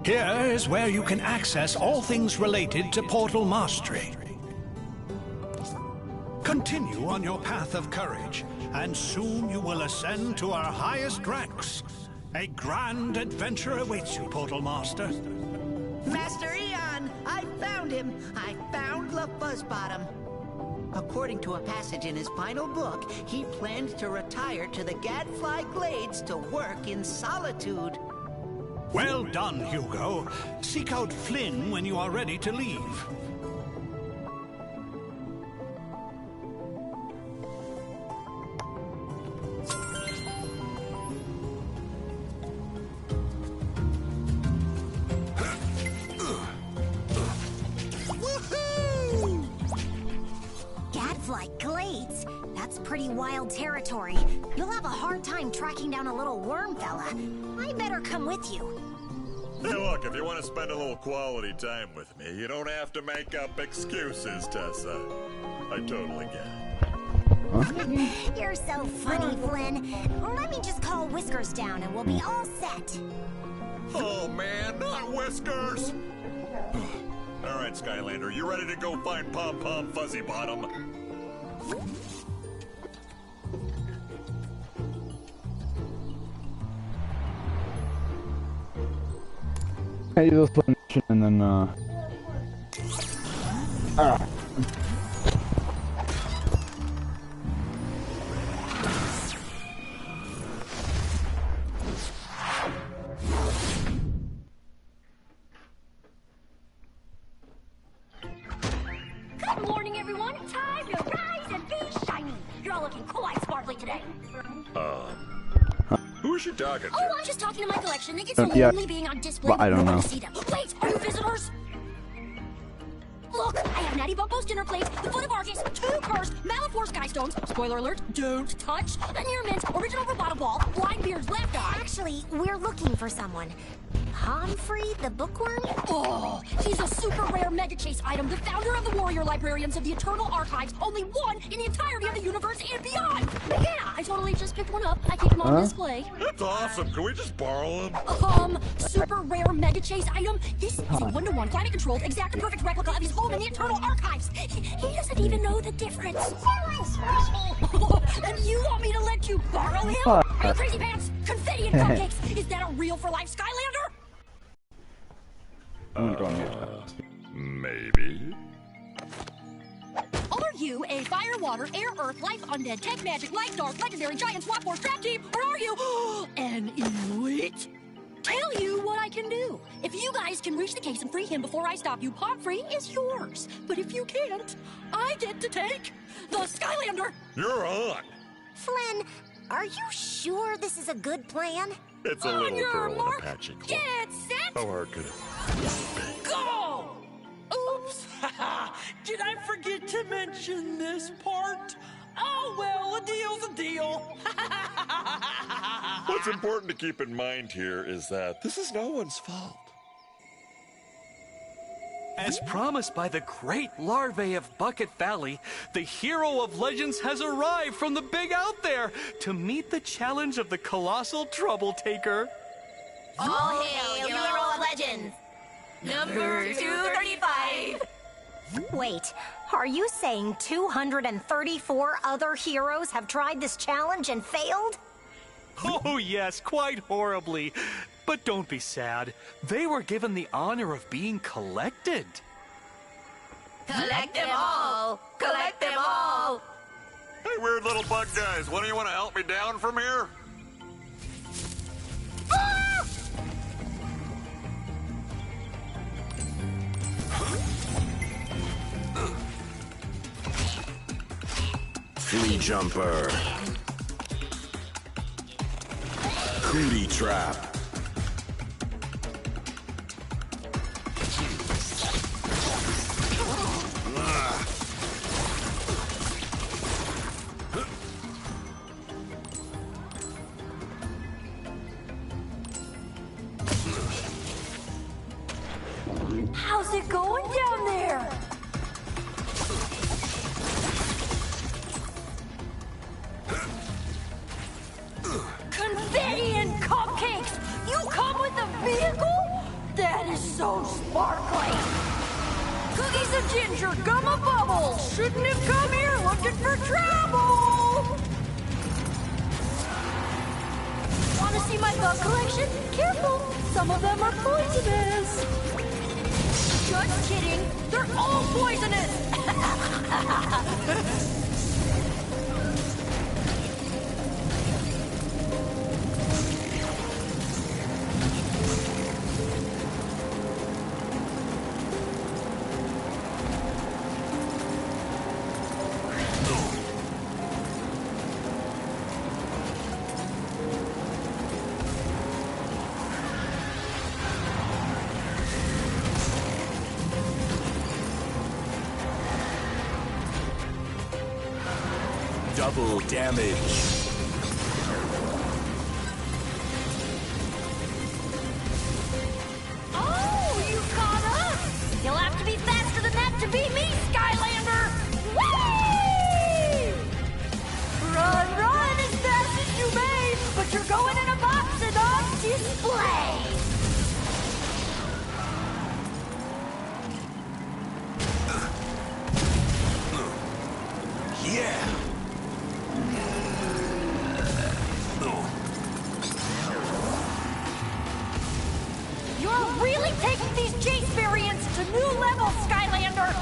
Here is where you can access all things related to Portal Mastery. Continue on your path of courage, and soon you will ascend to our highest ranks. A grand adventure awaits you, Portal Master.
Master Eon! I found him! I found LaFuzzbottom! According to a passage in his final book, he planned to retire to the Gadfly Glades to work in solitude.
Well done, Hugo. Seek out Flynn when you are ready to leave.
Gadfly Glades? That's pretty wild territory. You'll have a hard time tracking down a little worm fella. I better come with you.
Hey, look, if you want to spend a little quality time with me, you don't have to make up excuses, Tessa. I totally get it.
You're so funny, Flynn. Let me just call Whiskers down and we'll be all set.
Oh, man, not Whiskers! All right, Skylander, you ready to go find Pom-Pom Fuzzy Bottom?
I do this mission and then
Good morning, everyone. Time to rise and be shiny. You're all looking quite sparkly today.
Who is she talking to?
Oh, I'm just talking to my collection. It gets
yeah.
lonely being on display.
Well, I don't
Nobody
know.
to see them. Wait, are you visitors? Look, I have Natty Bumpos dinner plates, the Foot of Argus, 2 cursed Malifaux Sky Stones, spoiler alert, don't touch, a Near Mint, original Roboto Ball, Blind-Beard's left eye.
Actually, we're looking for someone. Pomfrey the Bookworm?
Oh, he's a super rare Mega Chase item, the founder of the Warrior Librarians of the Eternal Archives, only one in the entirety of the universe and beyond. Yeah, I totally just picked one up. I keep him on display.
That's awesome. Can we just borrow him?
Super rare Mega Chase item. This is a 1-to-1 climate-controlled, exact and perfect replica of his home in the Eternal Archives. He doesn't even know the difference. And you want me to let you borrow him? Are you crazy pants? Confetti and cupcakes. Is that a real-for-life Skylander?
Maybe.
Are you a fire, water, air, earth, life, undead, tech, magic, light, dark, legendary, giant, swap force, trap team, or are you an elite? Tell you what I can do. If you guys can reach the case and free him before I stop you, Pomfrey is yours. But if you can't, I get to take the Skylander.
You're on.
Flynn, are you sure this is a good plan?
It's a
On
little
your
girl in a
mark,
patchy cloak.
get set,
How hard could it
go!
Oops! Did I forget to mention this part? Oh well, a deal's a deal.
What's important to keep in mind here is that this is no one's fault.
As promised by the great larvae of Bucket Valley, the hero of legends has arrived from the big out there to meet the challenge of the colossal trouble taker.
All hail, hero of legends! Number 235!
Wait, are you saying 234 other heroes have tried this challenge and failed?
Oh yes, quite horribly. But don't be sad. They were given the honor of being collected.
Collect them all! Collect them all!
Hey, weird little bug guys, one of you want to help me down from here?
Ah!
Flea jumper. Cootie trap.
How's it going down there? Confetti and cupcakes! You come with a vehicle? That is so sparkly! Cookies of ginger, gum of bubbles! Shouldn't have come here looking for trouble! Want to see my bug collection? Careful! Some of them are poisonous! Just kidding! They're all poisonous!
Double damage.
Oh, you caught up! You'll have to be faster than that to beat me, Skylander! Whee! Run as fast as you may, but you're going in a box and on display!
Yeah.
You're really taking these chase variants to new levels, Skylander!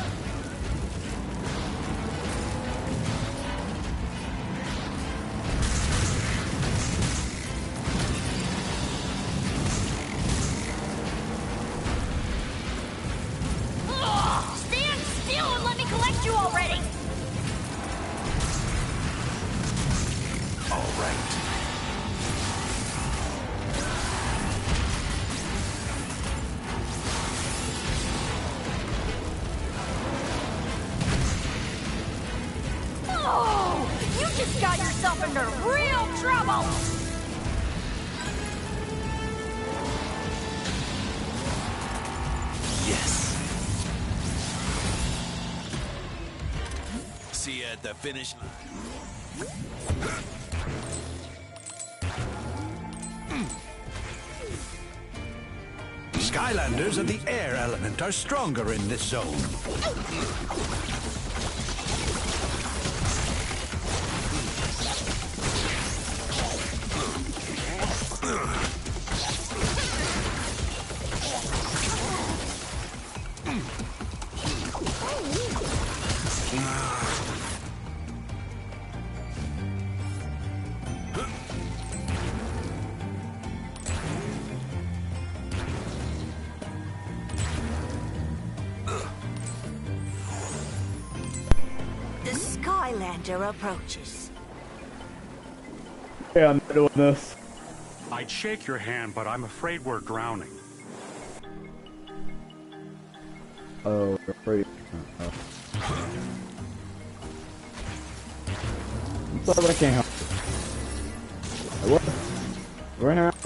Ugh, stand still and let me collect you already!
All right.
Oh, you just got yourself into real trouble!
Yes. See you at the finish line.
Skylanders of the air element are stronger in this zone.
The Skylander approaches.
Yeah, I'm doing this.
I'd shake your hand, but I'm afraid we're drowning.
Oh, we're afraid. But I can't help. What? Right around.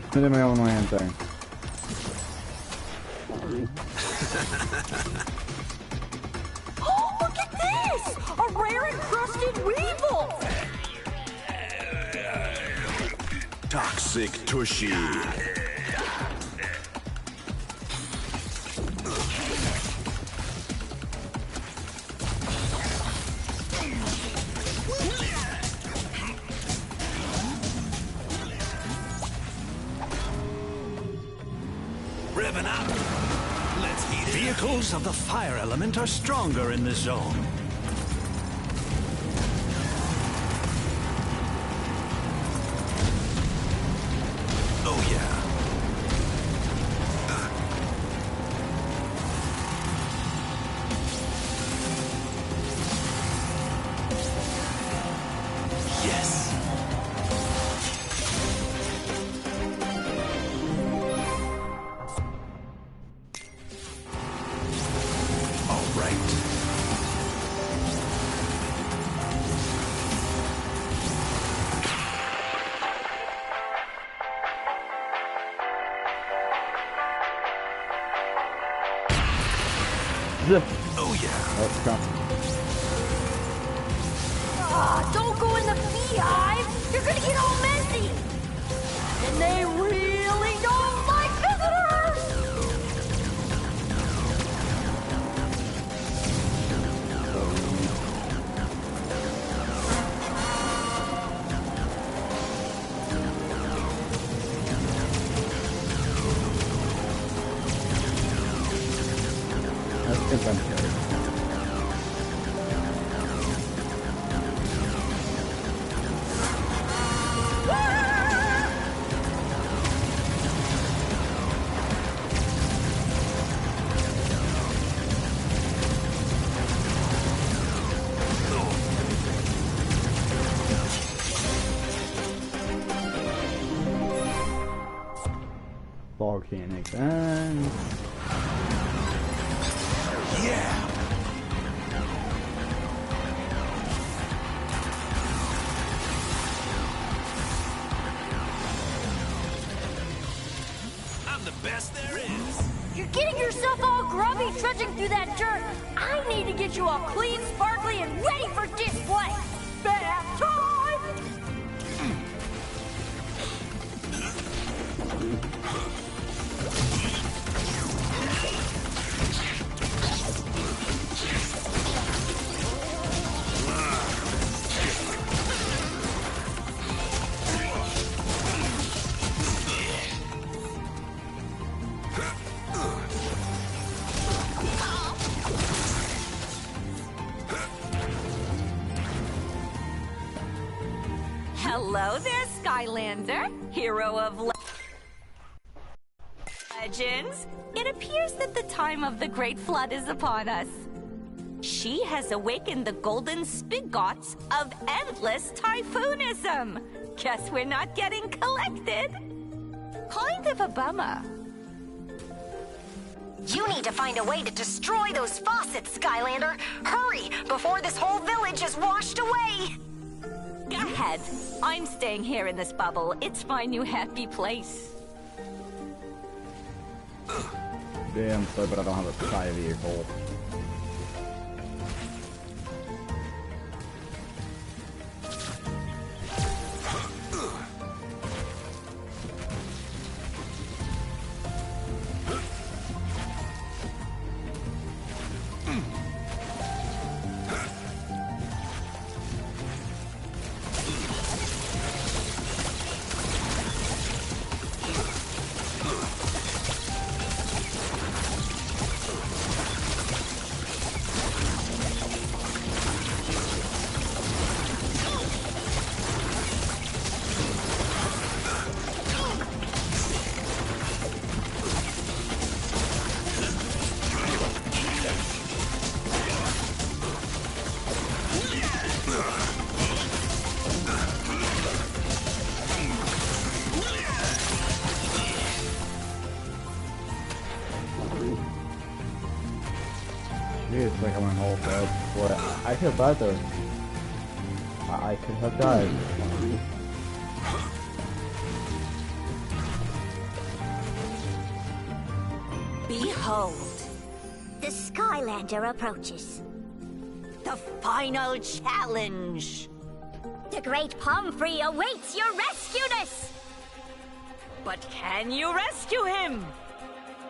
I'm doing my own land thing.
Oh, look at this! A rare encrusted weevil!
Toxic Tushy.
Revving up. Let's heat it. Vehicles of the fire element are stronger in this zone. Oh yeah. Yes.
Oh yeah. Oh, come.
Ah, don't go in the beehive! You're gonna get all messy! And they really don't like visitors!
That's adventure. Volcanic vents.
Yeah.
I'm the best there is.
You're getting yourself all grubby trudging through that dirt. I need to get you all clean, sparkly, and ready for display. Bath time!
Hello there, Skylander, hero of legends. It appears that the time of the Great Flood is upon us. She has awakened the golden spigots of endless typhoonism. Guess we're not getting collected. Kind of a bummer.
You need to find a way to destroy those faucets, Skylander. Hurry, before this whole village is washed away.
Go ahead. I'm staying here in this bubble. It's my new happy place.
Damn, sorry, but I don't have a sky vehicle. It's like I'm on hold, bro. What? I could have died though. I could have died.
Behold,
the Skylander approaches.
The final challenge.
The great Pomfrey awaits your rescueness!
But can you rescue him?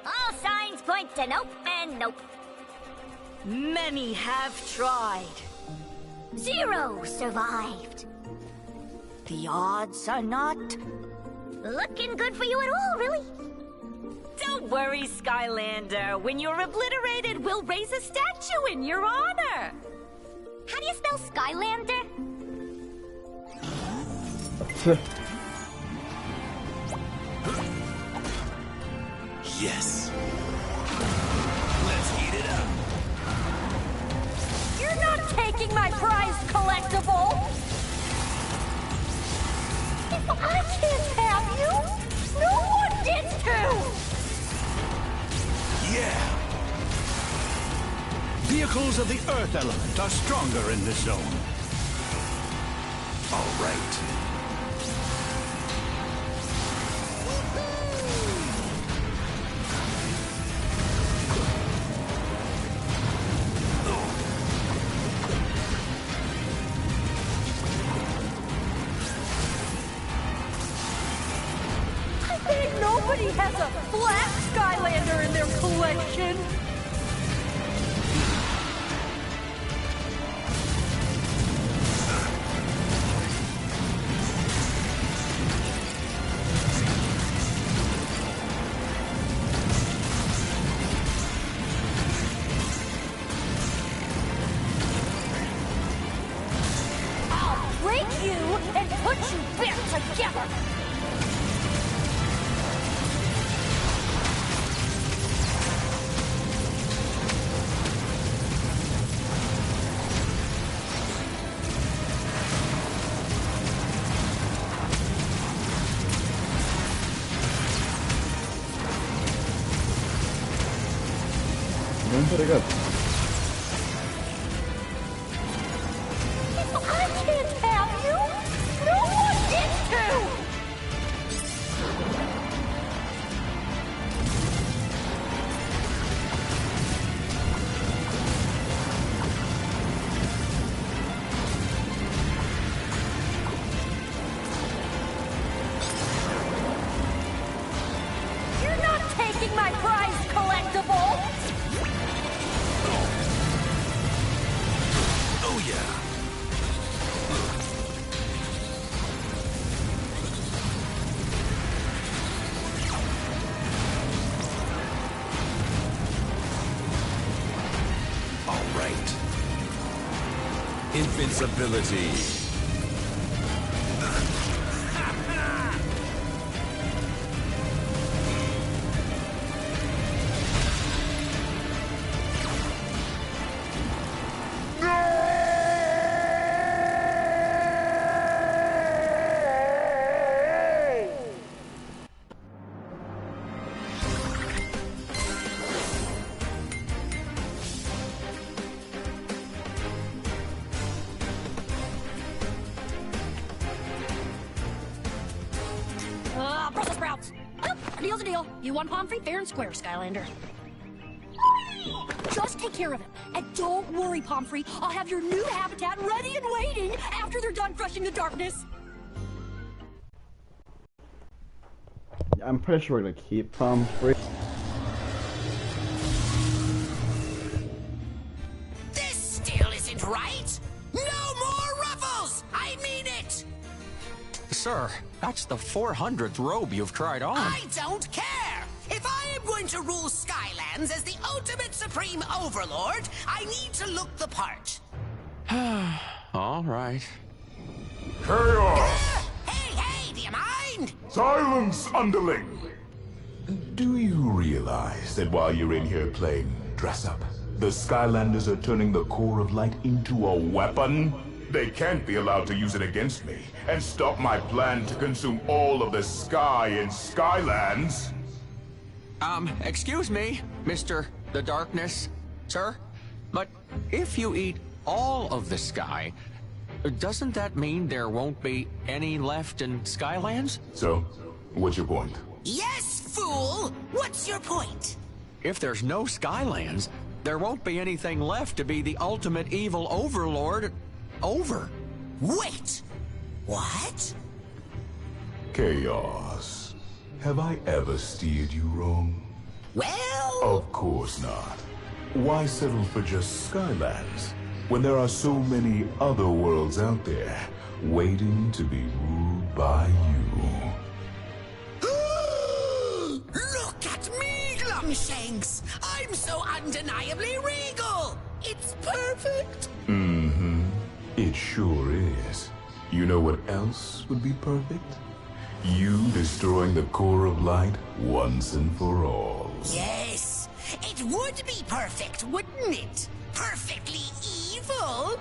All signs point to nope and nope.
Many have tried.
0 survived.
The odds are not
looking good for you at all, really.
Don't worry, Skylander. When you're obliterated, we'll raise a statue in your honor.
How do you spell Skylander?
Yes. Let's heat it up.
You're not taking my prized collectible! If I can't have you, no one gets to!
Yeah! Vehicles of the Earth element are stronger in this zone.
All right.
Nobody has a black Skylander in their collection! I'll break you and put you back together!
Doing pretty good.
If I can't have you, no one gets to! You're not taking my prized collectible!
Oh yeah. All right. Invincibility.
Brussels sprouts! Well, a deal's a deal. You won Pomfrey fair and square, Skylander. Just take care of him. And don't worry, Pomfrey. I'll have your new habitat ready and waiting after they're done crushing the darkness.
I'm pretty sure we're gonna keep Pomfrey.
This still isn't right! No more ruffles! I mean it!
Sir, that's the 400th robe you've tried on.
I don't care! If I am going to rule Skylands as the ultimate supreme overlord, I need to look the part.
All right.
Chaos!
Hey, do you mind?
Silence, underling! Do you realize that while you're in here playing dress-up, the Skylanders are turning the core of light into a weapon? They can't be allowed to use it against me and stop my plan to consume all of the sky in Skylands.
Excuse me, Mr. The Darkness, sir, but if you eat all of the sky, doesn't that mean there won't be any left in Skylands?
So, what's your point?
Yes, fool! What's your point?
If there's no Skylands, there won't be anything left to be the ultimate evil overlord over.
Wait! What?
Chaos. Have I ever steered you wrong?
Well...
Of course not. Why settle for just Skylands when there are so many other worlds out there waiting to be ruled by you?
Look at me, Glumshanks! I'm so undeniably regal! It's perfect!
Mm-hmm. It sure is. You know what else would be perfect? You destroying the core of light once and for all.
Yes! It would be perfect, wouldn't it? Perfectly evil!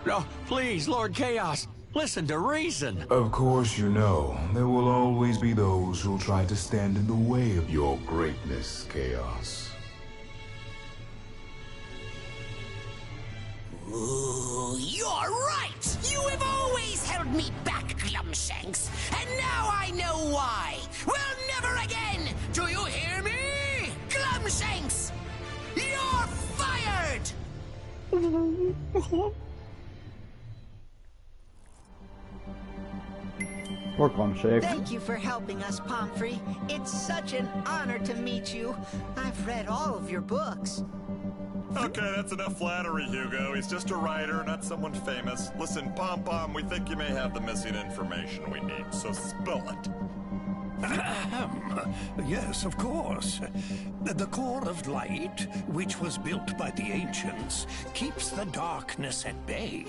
No, please, Lord Chaos, listen to reason.
Of course you know, there will always be those who'll try to stand in the way of your greatness, Chaos.
Ooh, you're right! You have always held me back, Glumshanks, and now I know why! Well, never again! Do you hear me? Glumshanks! You're fired!
Poor Glumshanks.
Thank you for helping us, Pomfrey. It's such an honor to meet you. I've read all of your books.
Okay, that's enough flattery, Hugo. He's just a writer, not someone famous. Listen, Pom-Pom, we think you may have the missing information we need, so spill it.
Yes, of course. The core of light, which was built by the ancients, keeps the darkness at bay.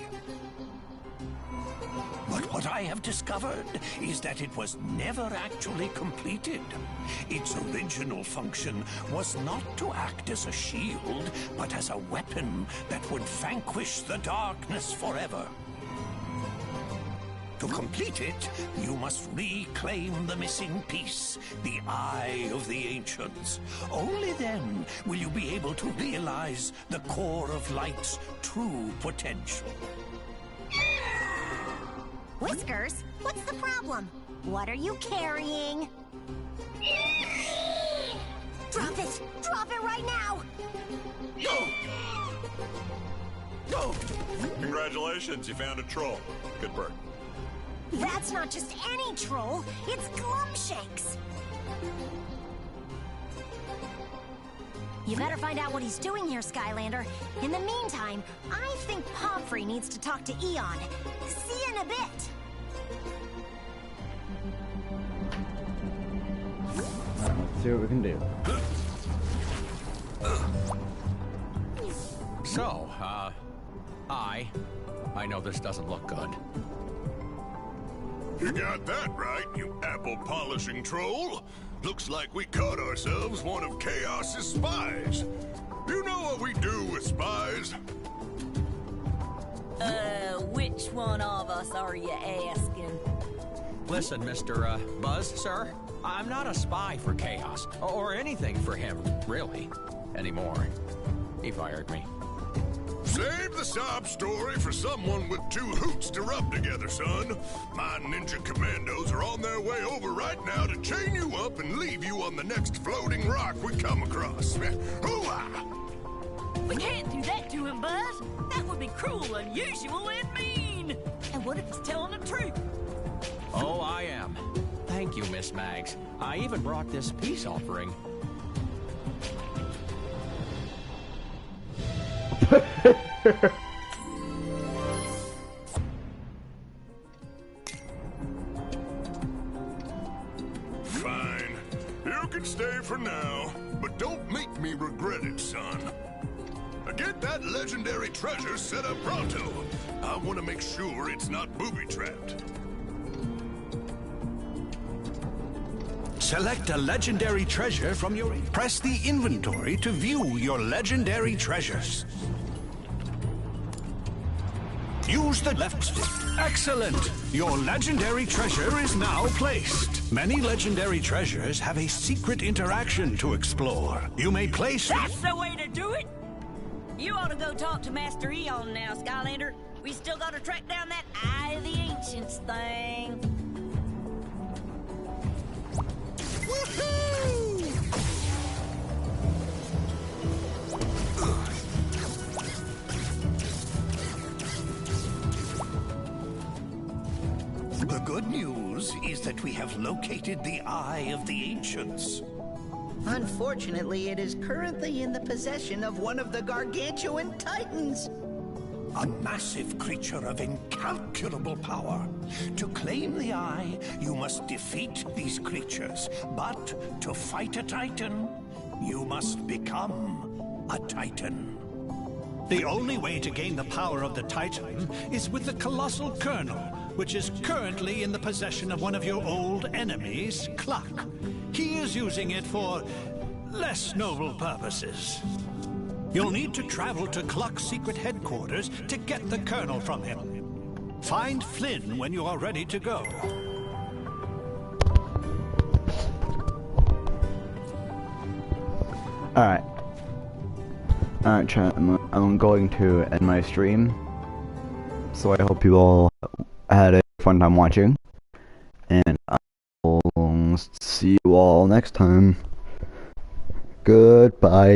But what I have discovered is that it was never actually completed. Its original function was not to act as a shield, but as a weapon that would vanquish the darkness forever. To complete it, you must reclaim the missing piece, the Eye of the Ancients. Only then will you be able to realize the core of light's true potential.
Whiskers, what's the problem? What are you carrying? Drop it! Drop it right now!
Go! Go! Congratulations, you found a troll. Good work.
That's not just any troll, it's Glumshanks! You better find out what he's doing here, Skylander. In the meantime, I think Pomfrey needs to talk to Eon. See you in a bit.
Let's see what we can do.
So, I know this doesn't look good.
You got that right, you apple-polishing troll. Looks like we caught ourselves one of Chaos's spies. You know what we do with spies?
Which one of us are you asking?
Listen, Mr. Buzz, sir, I'm not a spy for Chaos, or anything for him, really, anymore. He fired me.
Save the sob story for someone with two hoots to rub together, son. My ninja commandos are on their way over right now to chain you up and leave you on the next floating rock we come across. Hoo-ah!
We can't do that to him, Buzz. That would be cruel, unusual, and mean. And what if he's telling the truth?
Oh, I am. Thank you, Miss Mags. I even brought this peace offering.
Fine. You can stay for now, but don't make me regret it, son. Get that legendary treasure set up pronto. I want to make sure it's not booby-trapped.
Select a legendary treasure from your... Press the inventory to view your legendary treasures. Use the left stick. Excellent! Your legendary treasure is now placed. Many legendary treasures have a secret interaction to explore. You may place...
That's the way to do it! You ought to go talk to Master Eon now, Skylander. We still gotta track down that Eye of the Ancients thing.
Woohoo!
good news is that we have located the Eye of the Ancients.
Unfortunately, it is currently in the possession of one of the gargantuan titans.
A massive creature of incalculable power. To claim the Eye, you must defeat these creatures. But to fight a Titan, you must become a Titan.
The only way to gain the power of the Titan is with the Colossal Kernel, which is currently in the possession of one of your old enemies, Cluck. He is using it for less noble purposes. You'll need to travel to Cluck's secret headquarters to get the kernel from him. Find Flynn when you are ready to go.
Alright. Alright, chat, I'm going to end my stream. So I hope you all had a fun time watching. And I will see you all next time. Goodbye.